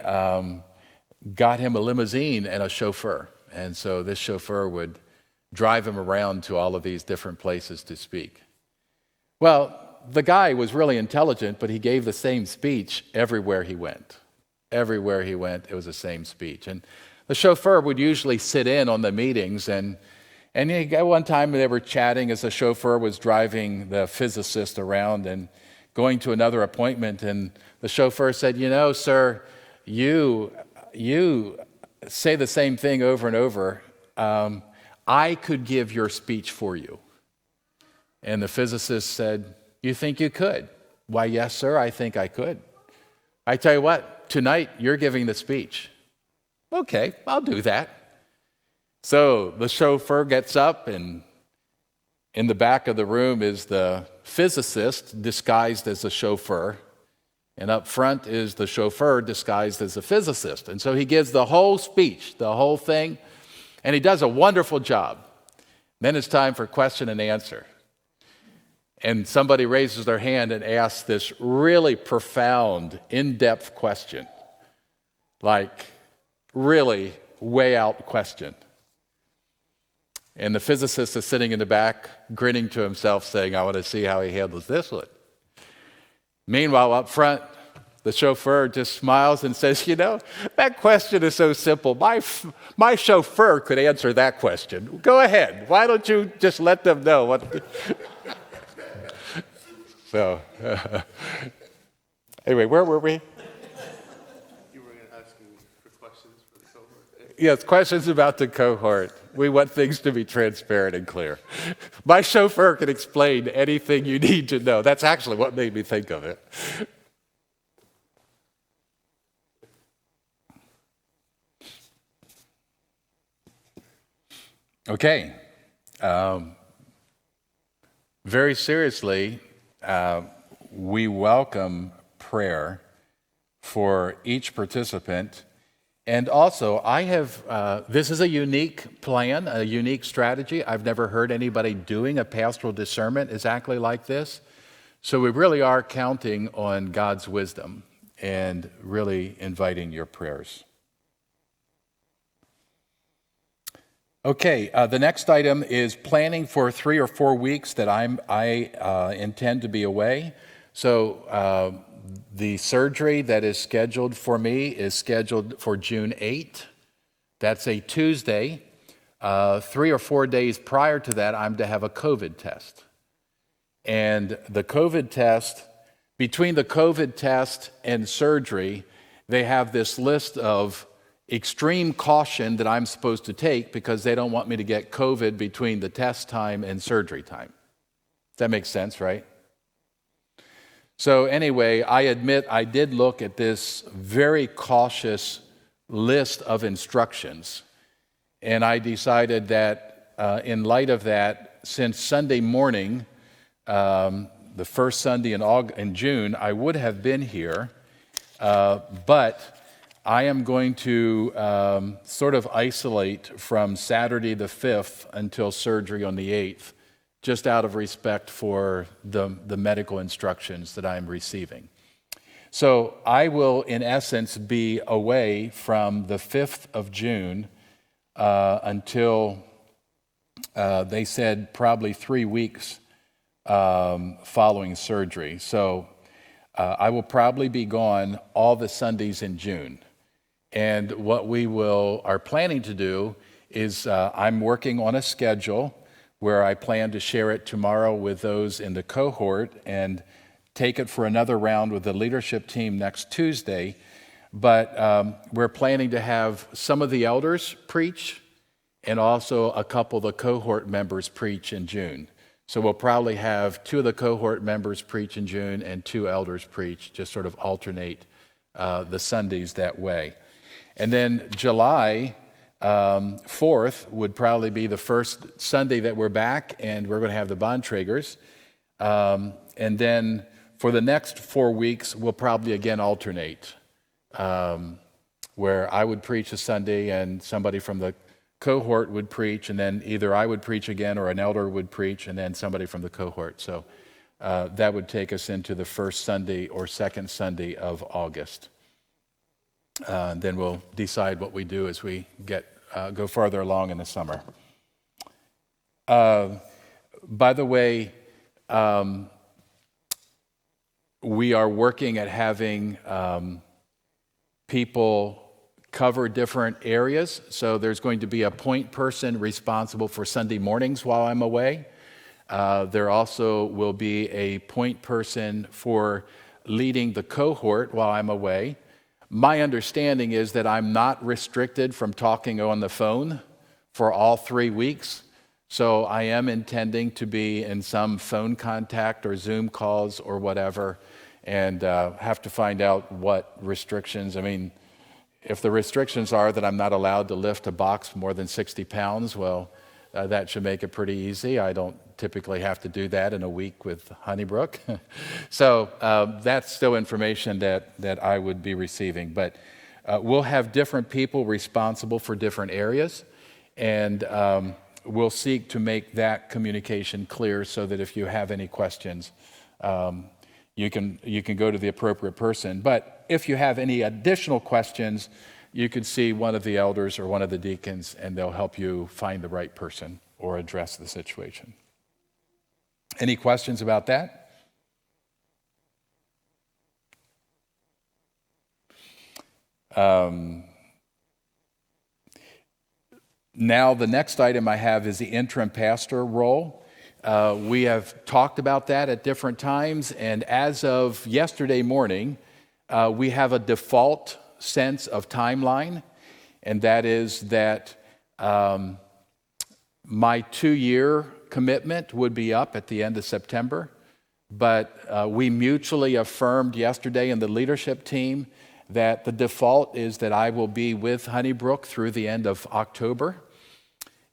got him a limousine and a chauffeur. And so this chauffeur would drive him around to all of these different places to speak. Well, the guy was really intelligent, but he gave the same speech everywhere he went. Everywhere he went, it was the same speech. And the chauffeur would usually sit in on the meetings, and one time they were chatting as the chauffeur was driving the physicist around and going to another appointment, and the chauffeur said, sir, you say the same thing over and over. I could give your speech for you. And the physicist said, you think you could? Why, yes, sir, I think I could. I tell you what, tonight you're giving the speech. Okay, I'll do that. So the chauffeur gets up, and in the back of the room is the physicist disguised as a chauffeur. And up front is the chauffeur disguised as a physicist. And so he gives the whole speech, the whole thing, and he does a wonderful job. Then it's time for question and answer. And somebody raises their hand and asks this really profound, in-depth question, like really way out question. And the physicist is sitting in the back, grinning to himself, saying, I want to see how he handles this one. Meanwhile, up front, the chauffeur just smiles and says, that question is so simple. My chauffeur could answer that question. Go ahead. Why don't you just let them know what... So, anyway, where were we? You were going to ask me for questions for the cohort. Yes, questions about the cohort. We want things to be transparent and clear. My chauffeur can explain anything you need to know. That's actually what made me think of it. Okay. Very seriously, we welcome prayer for each participant. And also, this is a unique plan, a unique strategy. I've never heard anybody doing a pastoral discernment exactly like this. So we really are counting on God's wisdom and really inviting your prayers. Okay, the next item is planning for 3 or 4 weeks that I intend to be away. So the surgery that is scheduled for me is scheduled for June 8th. That's a Tuesday. 3 or 4 days prior to that, I'm to have a COVID test. And the COVID test, between the COVID test and surgery, they have this list of extreme caution that I'm supposed to take because they don't want me to get COVID between the test time and surgery time. That makes sense, right? So anyway, I admit I did look at this very cautious list of instructions, and I decided that in light of that, since Sunday morning, the first Sunday in June, I would have been here, but I am going to sort of isolate from Saturday the 5th until surgery on the 8th, just out of respect for the medical instructions that I'm receiving. So I will, in essence, be away from the 5th of June until they said probably 3 weeks following surgery. So I will probably be gone all the Sundays in June. And what we are planning to do is I'm working on a schedule where I plan to share it tomorrow with those in the cohort and take it for another round with the leadership team next Tuesday. But we're planning to have some of the elders preach and also a couple of the cohort members preach in June. So we'll probably have 2 of the cohort members preach in June and 2 elders preach, just sort of alternate the Sundays that way. And then July 4th would probably be the first Sunday that we're back, and we're going to have the Bontragers. And then for the next 4 weeks, we'll probably again alternate, where I would preach a Sunday and somebody from the cohort would preach, and then either I would preach again or an elder would preach, and then somebody from the cohort. So that would take us into the first Sunday or second Sunday of August. Then we'll decide what we do as we go farther along in the summer. By the way, we are working at having people cover different areas. So there's going to be a point person responsible for Sunday mornings while I'm away. There also will be a point person for leading the cohort while I'm away. My understanding is that I'm not restricted from talking on the phone for all 3 weeks. So I am intending to be in some phone contact or Zoom calls or whatever, and have to find out what restrictions. I mean, if the restrictions are that I'm not allowed to lift a box more than 60 pounds, well, that should make it pretty easy. I don't typically have to do that in a week with Honeybrook. So that's still information that I would be receiving. But we'll have different people responsible for different areas, and we'll seek to make that communication clear so that if you have any questions, you can go to the appropriate person. But if you have any additional questions, you could see one of the elders or one of the deacons, and they'll help you find the right person or address the situation. Any questions about that? Now, the next item I have is the interim pastor role. We have talked about that at different times, and as of yesterday morning, we have a default sense of timeline, and that is that my 2-year commitment would be up at the end of September, but we mutually affirmed yesterday in the leadership team that the default is that I will be with Honeybrook through the end of October.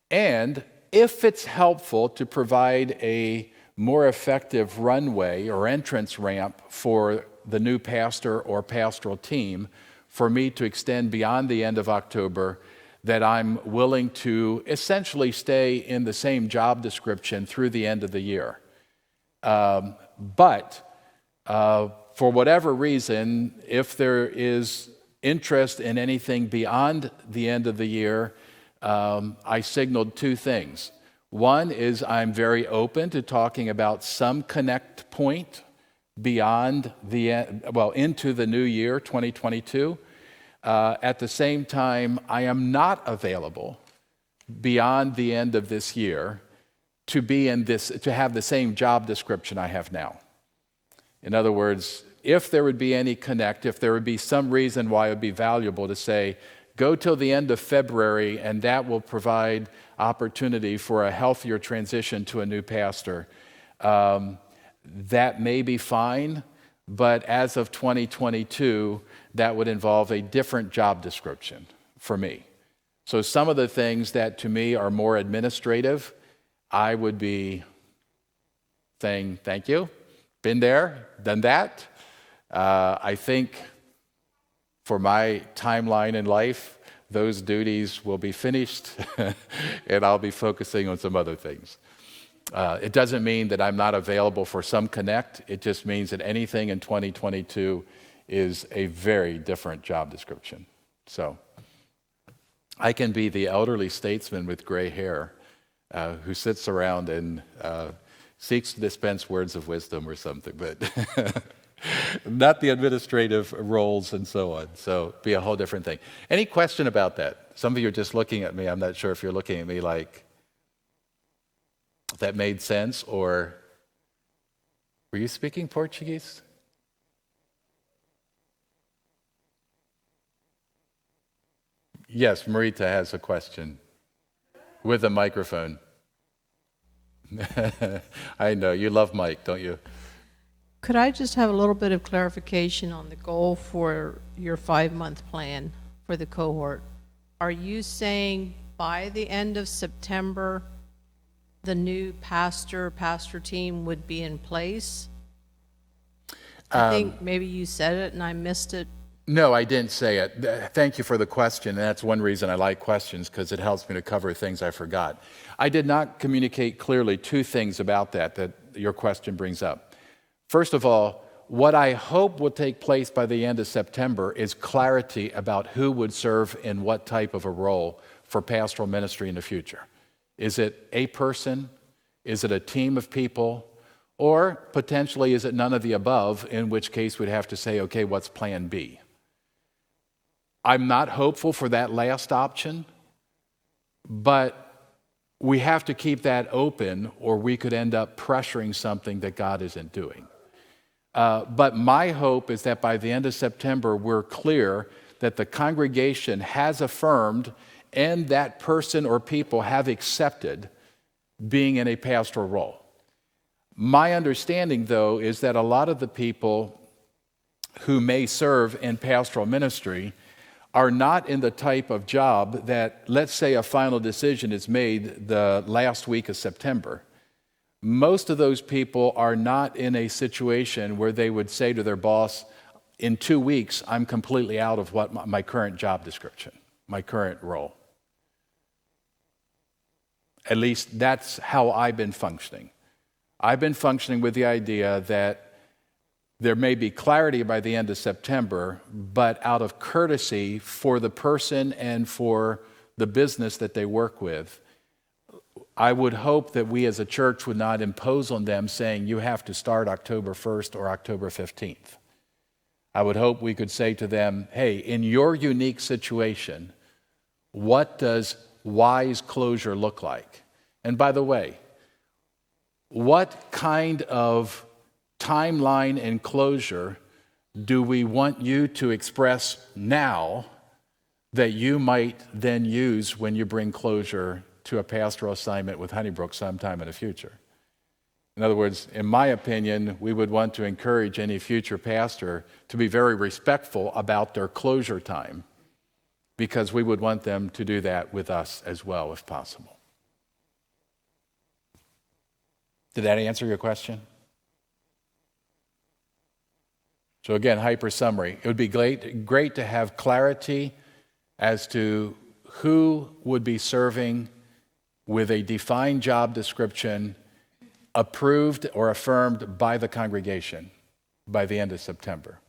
And if it's helpful to provide a more effective runway or entrance ramp for the new pastor or pastoral team for me to extend beyond the end of October, that I'm willing to essentially stay in the same job description through the end of the year. But for whatever reason, if there is interest in anything beyond the end of the year, I signaled 2 things. One is I'm very open to talking about some connect point beyond into the new year, 2022. At the same time, I am not available beyond the end of this year to have the same job description I have now. In other words, if there would be any connect, if there would be some reason why it would be valuable to say, go till the end of February, and that will provide opportunity for a healthier transition to a new pastor, that may be fine, but as of 2022, that would involve a different job description for me. So some of the things that to me are more administrative, I would be saying, thank you, been there, done that. I think for my timeline in life, those duties will be finished and I'll be focusing on some other things. It doesn't mean that I'm not available for some connect. It just means that anything in 2022 is a very different job description. So I can be the elderly statesman with gray hair who sits around and seeks to dispense words of wisdom or something, but not the administrative roles and so on. So be a whole different thing. Any question about that? Some of you are just looking at me. I'm not sure if you're looking at me like that made sense, or were you speaking Portuguese? Yes, Marita has a question with a microphone. I know, you love Mike, don't you? Could I just have a little bit of clarification on the goal for your 5-month plan for the cohort? Are you saying by the end of September, the new pastor team would be in place? I think maybe you said it and I missed it. No, I didn't say it. Thank you for the question. And that's one reason I like questions, because it helps me to cover things I forgot. I did not communicate clearly 2 things about that your question brings up. First of all, what I hope will take place by the end of September is clarity about who would serve in what type of a role for pastoral ministry in the future. Is it a person? Is it a team of people? Or potentially is it none of the above, in which case we'd have to say, okay, what's plan B? I'm not hopeful for that last option, but we have to keep that open or we could end up pressuring something that God isn't doing. But my hope is that by the end of September, we're clear that the congregation has affirmed and that person or people have accepted being in a pastoral role. My understanding, though, is that a lot of the people who may serve in pastoral ministry are not in the type of job that, let's say a final decision is made the last week of September. Most of those people are not in a situation where they would say to their boss, in 2 weeks, I'm completely out of what my current job description, my current role. At least that's how I've been functioning. I've been functioning with the idea that there may be clarity by the end of September, but out of courtesy for the person and for the business that they work with, I would hope that we as a church would not impose on them saying you have to start October 1st or October 15th. I would hope we could say to them, hey, in your unique situation, what does wise closure look like? And by the way, what kind of timeline and closure do we want you to express now that you might then use when you bring closure to a pastoral assignment with Honeybrook sometime in the future? In other words, in my opinion, we would want to encourage any future pastor to be very respectful about their closure time, because we would want them to do that with us as well, if possible. Did that answer your question? So again, hyper summary. It would be great to have clarity as to who would be serving with a defined job description approved or affirmed by the congregation by the end of September.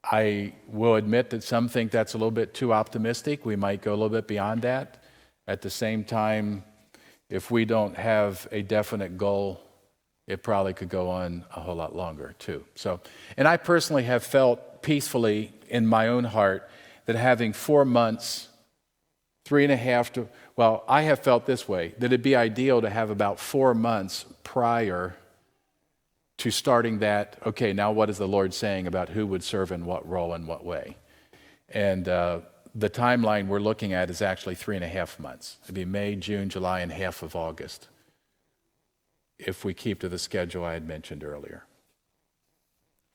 I will admit that some think that's a little bit too optimistic. We might go a little bit beyond that. At the same time, if we don't have a definite goal, it probably could go on a whole lot longer too. So, and I personally have felt peacefully in my own heart that having 4 months, 3.5 to, well, I have felt this way, that it'd be ideal to have about 4 months prior to starting that, okay, now what is the Lord saying about who would serve in what role and what way? And the timeline we're looking at is actually 3.5 months. It'd be May, June, July, and half of August, if we keep to the schedule I had mentioned earlier.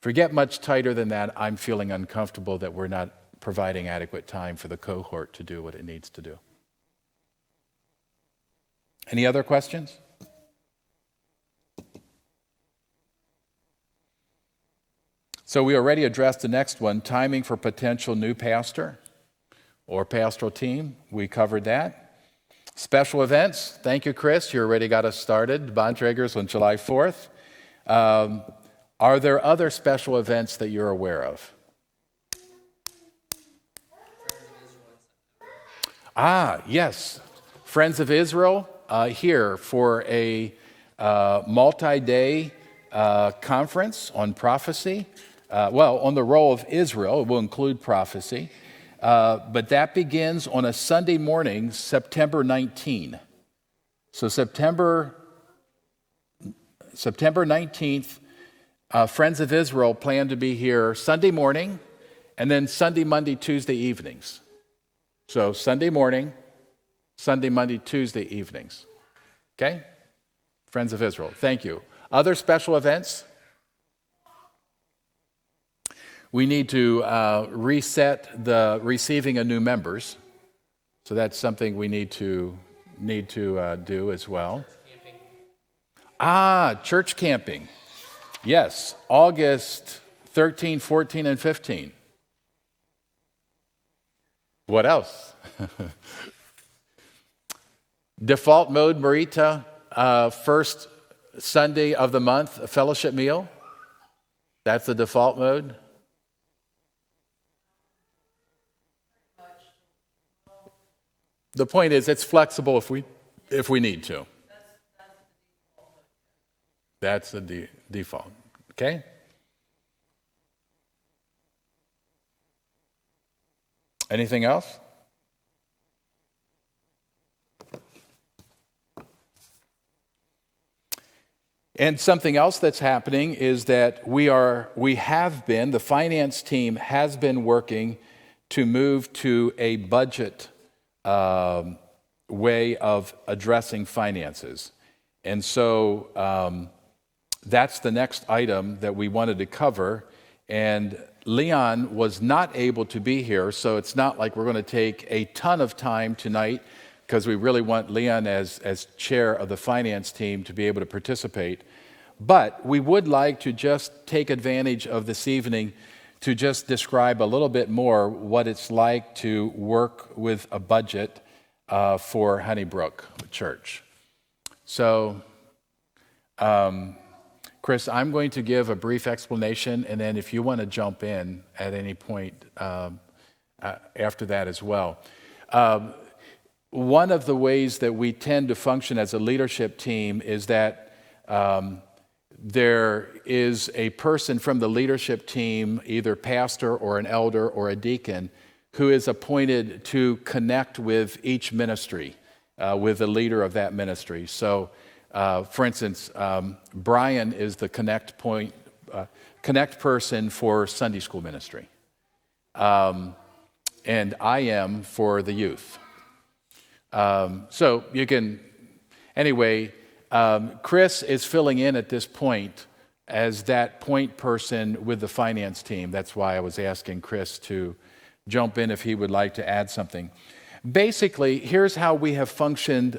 If we get much tighter than that, I'm feeling uncomfortable that we're not providing adequate time for the cohort to do what it needs to do. Any other questions? So we already addressed the next one, timing for potential new pastor or pastoral team. We covered that. Special events. Thank you, Chris. You already got us started. Bontrager's on July 4th. Are there other special events that you're aware of? Yes. Friends of Israel here for a multi-day conference on prophecy. On the role of Israel. It will include prophecy. But that begins on a Sunday morning, September 19. So September 19th, Friends of Israel plan to be here Sunday morning, and then Sunday, Monday, Tuesday evenings. So Sunday morning, Sunday, Monday, Tuesday evenings. Okay? Friends of Israel. Thank you. Other special events? We need to reset the receiving of new members. So that's something we need to do as well. Church camping. Yes, August 13, 14, and 15. What else? Default mode, Marita, first Sunday of the month, a fellowship meal. That's the default mode. The point is, it's flexible if we need to. That's the default. Okay? Anything else? And something else that's happening is that the finance team has been working to move to a budget way of addressing finances. And so that's the next item that we wanted to cover. And Leon was not able to be here, so it's not like we're going to take a ton of time tonight because we really want Leon as chair of the finance team to be able to participate. But we would like to just take advantage of this evening to just describe a little bit more what it's like to work with a budget for Honeybrook Church. So, Chris, I'm going to give a brief explanation, and then if you want to jump in at any point after that as well. One of the ways that we tend to function as a leadership team is that there is a person from the leadership team, either pastor or an elder or a deacon, who is appointed to connect with each ministry, with the leader of that ministry. So, for instance, Brian is the connect person for Sunday school ministry, and I am for the youth. So you can, anyway, Chris is filling in at this point as that point person with the finance team. That's why I was asking Chris to jump in if he would like to add something. Basically, here's how we have functioned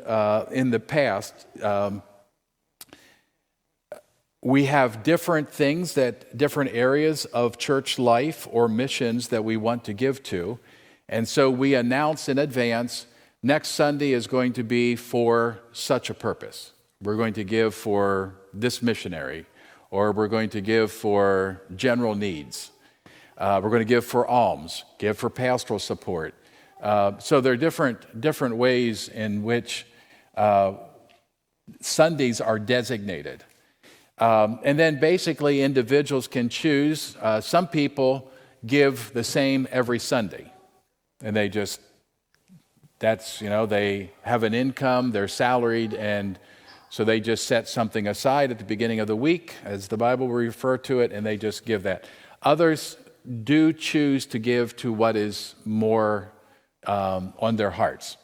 in the past. We have different things, different areas of church life or missions that we want to give to. And so we announce in advance, next Sunday is going to be for such a purpose. We're going to give for this missionary, or we're going to give for general needs. We're going to give for alms, give for pastoral support. So there are different ways in which Sundays are designated. And then basically individuals can choose. Some people give the same every Sunday, and they have an income, they're salaried, and so they just set something aside at the beginning of the week, as the Bible will refer to it, and they just give that. Others do choose to give to what is more on their hearts.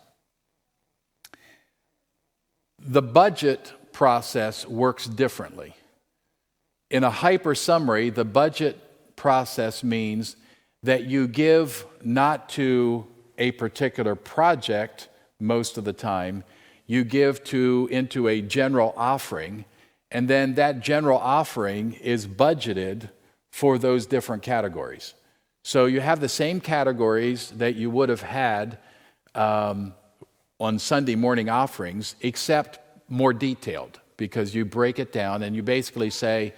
The budget process works differently. In a hyper summary, the budget process means that you give not to a particular project most of the time. You give into a general offering, and then that general offering is budgeted for those different categories. So you have the same categories that you would have had on Sunday morning offerings, except more detailed, because you break it down and you basically say,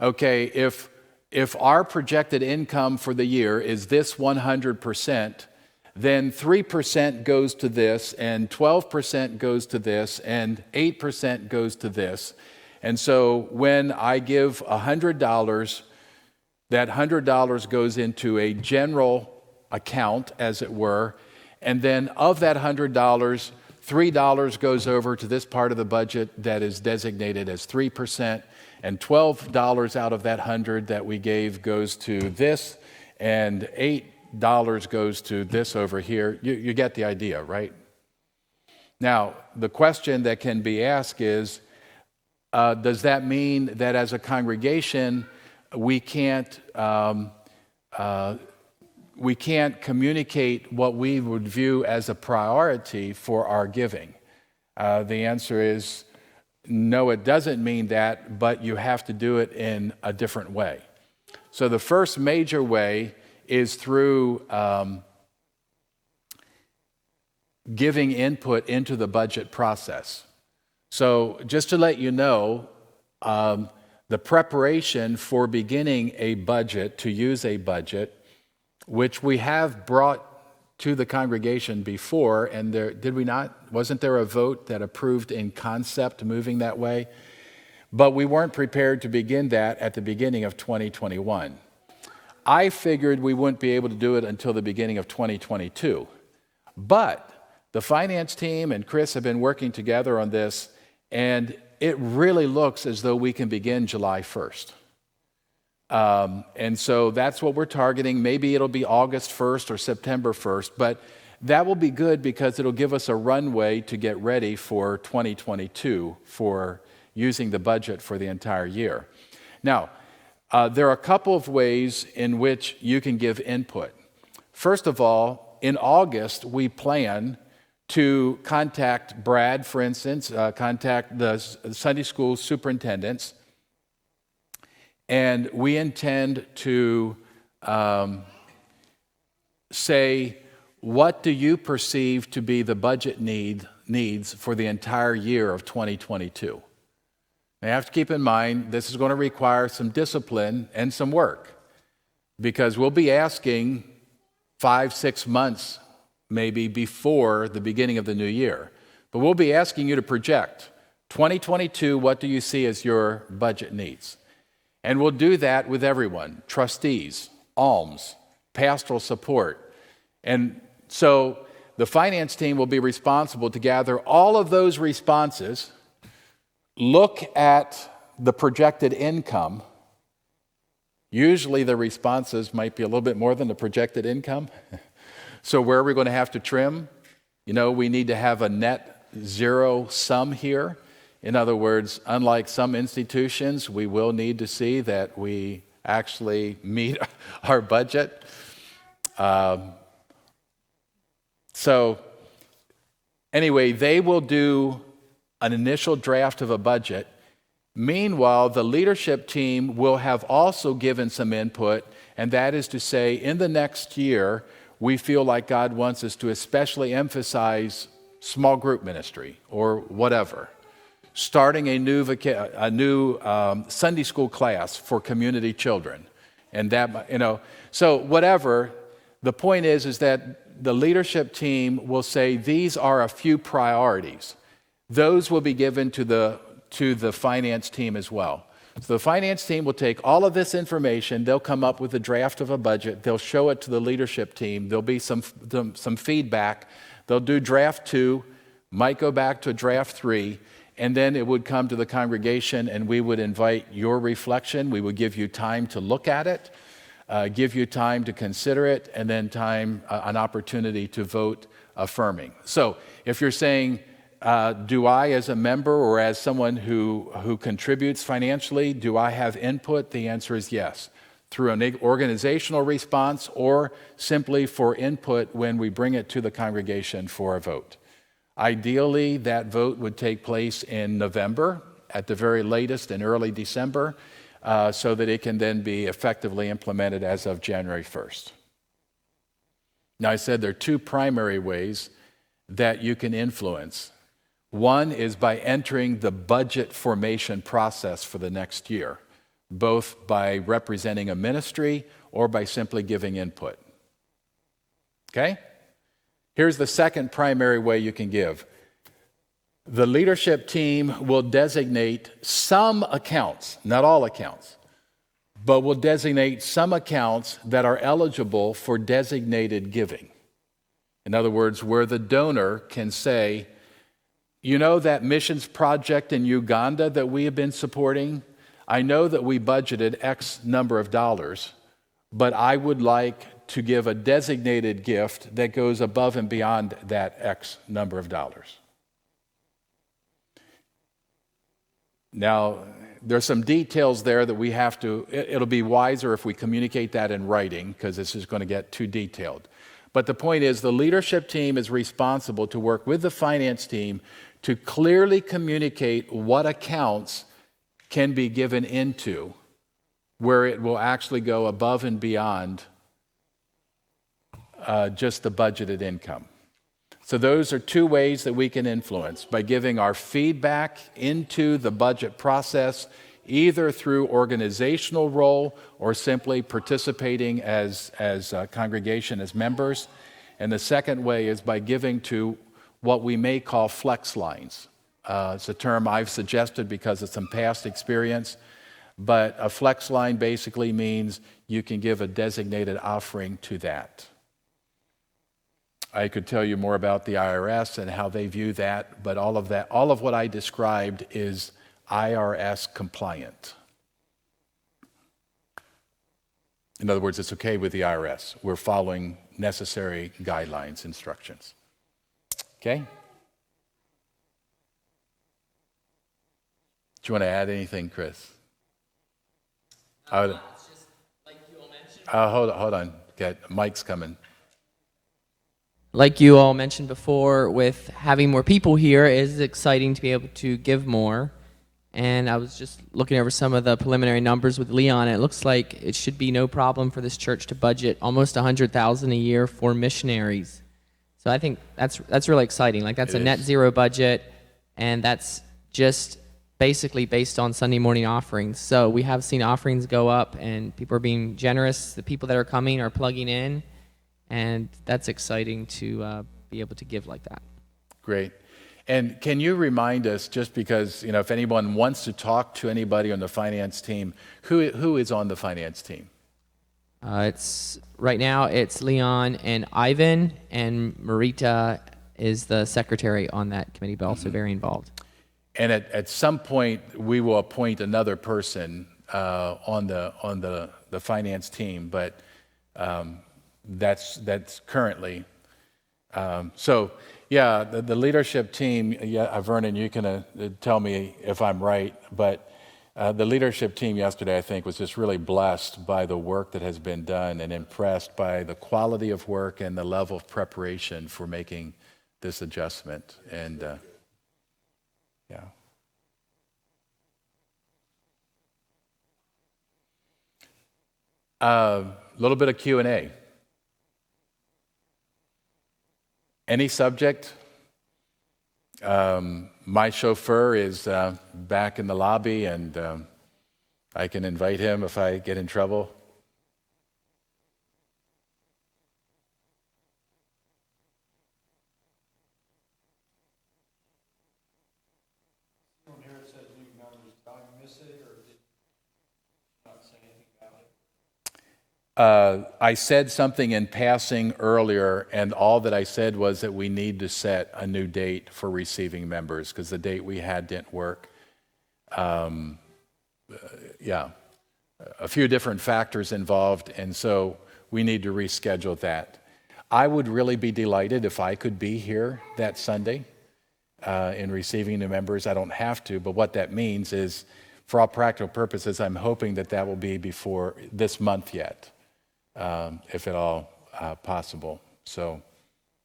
okay, if our projected income for the year is this 100%, then 3% goes to this, and 12% goes to this, and 8% goes to this. And so when I give $100, that $100 goes into a general account, as it were, and then of that $100, $3 goes over to this part of the budget that is designated as 3%, and $12 out of that 100 that we gave goes to this, and $8 goes to this over here. You get the idea, right? Now, the question that can be asked is, does that mean that as a congregation we can't communicate what we would view as a priority for our giving? The answer is no, it doesn't mean that, but you have to do it in a different way. So the first major way is through giving input into the budget process. So just to let you know, the preparation for beginning a budget, to use a budget, which we have brought to the congregation before, and did we not? Wasn't there a vote that approved in concept moving that way? But we weren't prepared to begin that at the beginning of 2021. I figured we wouldn't be able to do it until the beginning of 2022. But the finance team and Chris have been working together on this, and it really looks as though we can begin July 1st. And so that's what we're targeting. Maybe it'll be August 1st or September 1st, but that will be good because it'll give us a runway to get ready for 2022 for using the budget for the entire year. Now, There are a couple of ways in which you can give input. First of all, in August, we plan to contact Brad, for instance, contact the Sunday school superintendents, and we intend to say, what do you perceive to be the budget needs for the entire year of 2022? Now, you have to keep in mind, this is going to require some discipline and some work, because we'll be asking 5-6 months maybe before the beginning of the new year. But we'll be asking you to project 2022, what do you see as your budget needs? And we'll do that with everyone, trustees, alms, pastoral support. And so the finance team will be responsible to gather all of those responses, look at the projected income. Usually the responses might be a little bit more than the projected income. So where are we going to have to trim? We need to have a net zero sum here. In other words, unlike some institutions, we will need to see that we actually meet our budget. So anyway, they will do an initial draft of a budget. Meanwhile, the leadership team will have also given some input, and that is to say, in the next year, we feel like God wants us to especially emphasize small group ministry or whatever, starting a new Sunday school class for community children, and that so whatever. The point is that the leadership team will say these are a few priorities. Those will be given to the finance team as well. So the finance team will take all of this information, they'll come up with a draft of a budget, they'll show it to the leadership team, there'll be some feedback, they'll do draft 2, might go back to draft 3, and then it would come to the congregation and we would invite your reflection, we would give you time to look at it, give you time to consider it, and then an opportunity to vote affirming. So if you're saying, do I, as a member or as someone who contributes financially, do I have input? The answer is yes, through an organizational response or simply for input when we bring it to the congregation for a vote. Ideally, that vote would take place in November, at the very latest in early December, so that it can then be effectively implemented as of January 1st. Now, I said there are 2 primary ways that you can influence. One is by entering the budget formation process for the next year, both by representing a ministry or by simply giving input. Okay? Here's the second primary way you can give. The leadership team will designate some accounts, not all accounts, but will designate some accounts that are eligible for designated giving. In other words, where the donor can say, that missions project in Uganda that we have been supporting, I know that we budgeted X number of dollars, but I would like to give a designated gift that goes above and beyond that X number of dollars. Now, there's some details there that we have to, it'll be wiser if we communicate that in writing, because this is going to get too detailed. But the point is, the leadership team is responsible to work with the finance team to clearly communicate what accounts can be given into, where it will actually go above and beyond just the budgeted income. So those are 2 ways that we can influence, by giving our feedback into the budget process, either through organizational role or simply participating as a congregation, as members. And the second way is by giving to what we may call flex lines. It's a term I've suggested because of some past experience, but a flex line basically means you can give a designated offering to that. I could tell you more about the IRS and how they view that, but all of what I described is IRS compliant. In other words, it's okay with the IRS. We're following necessary guidelines, instructions. Okay? Do you want to add anything, Chris? Hold on. Mike's coming. Like you all mentioned before, with having more people here, it is exciting to be able to give more. And I was just looking over some of the preliminary numbers with Leon. And it looks like it should be no problem for this church to budget almost $100,000 a year for missionaries. So I think that's really exciting. Like that's a net zero budget, and that's just basically based on Sunday morning offerings. So we have seen offerings go up, and people are being generous. The people that are coming are plugging in, and that's exciting to be able to give like that. Great. And can you remind us, just because, if anyone wants to talk to anybody on the finance team, who is on the finance team? Right now it's Leon and Ivan, and Marita is the secretary on that committee, but also very involved. And at some point, we will appoint another person on the finance team, but that's currently. The leadership team, Vernon, you can tell me if I'm right, but the leadership team yesterday, I think, was just really blessed by the work that has been done and impressed by the quality of work and the level of preparation for making this adjustment. And a little bit of Q&A. Any subject? My chauffeur is back in the lobby, and I can invite him if I get in trouble. Here it says new members. Did I miss it, or did you not say anything about it? I said something in passing earlier, and all that I said was that we need to set a new date for receiving members because the date we had didn't work. A few different factors involved, and so we need to reschedule that. I would really be delighted if I could be here that Sunday in receiving new members. I don't have to, but what that means is, for all practical purposes, I'm hoping that will be before this month yet. If at all possible. So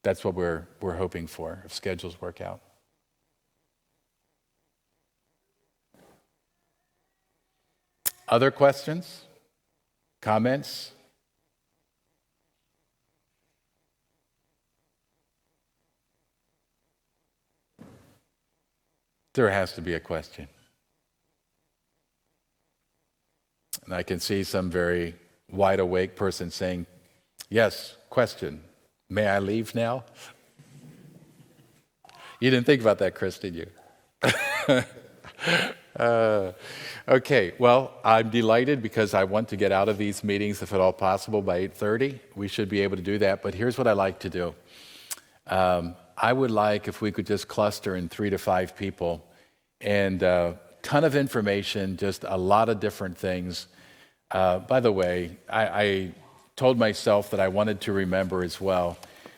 that's what we're hoping for, if schedules work out. Other questions? Comments? There has to be a question. And I can see some very wide awake person saying, yes, question, may I leave now? You didn't think about that, Chris, did you? Okay, well, I'm delighted because I want to get out of these meetings, if at all possible, by 8:30. We should be able to do that, but here's what I like to do. I would like if we could just cluster in 3 to 5 people, and a ton of information, just a lot of different things. By the way, I told myself that I wanted to remember as well.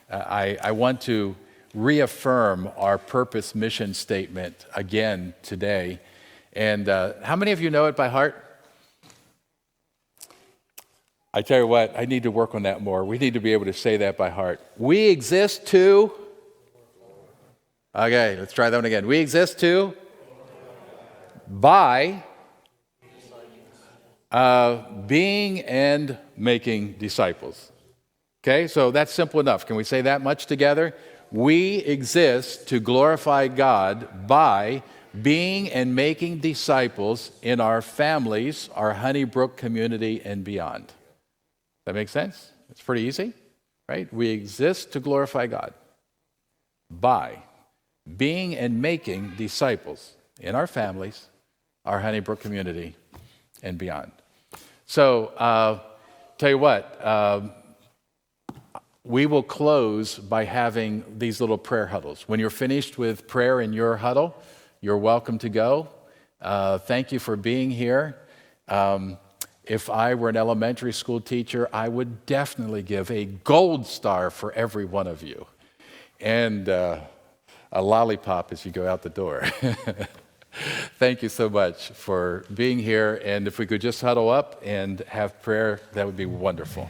I want to reaffirm our purpose mission statement again today. And how many of you know it by heart? I tell you what, I need to work on that more. We need to be able to say that by heart. We exist to... Okay, let's try that one again. We exist to... by... being and making disciples. Okay, so that's simple enough. Can we say that much together? We exist to glorify God by being and making disciples in our families, our Honeybrook community, and beyond. That make sense? It's pretty easy, right? We exist to glorify God by being and making disciples in our families, our Honeybrook community, and beyond. So, tell you what, we will close by having these little prayer huddles. When you're finished with prayer in your huddle, you're welcome to go. Thank you for being here. If I were an elementary school teacher, I would definitely give a gold star for every one of you, and a lollipop as you go out the door. Thank you so much for being here. And if we could just huddle up and have prayer, that would be wonderful.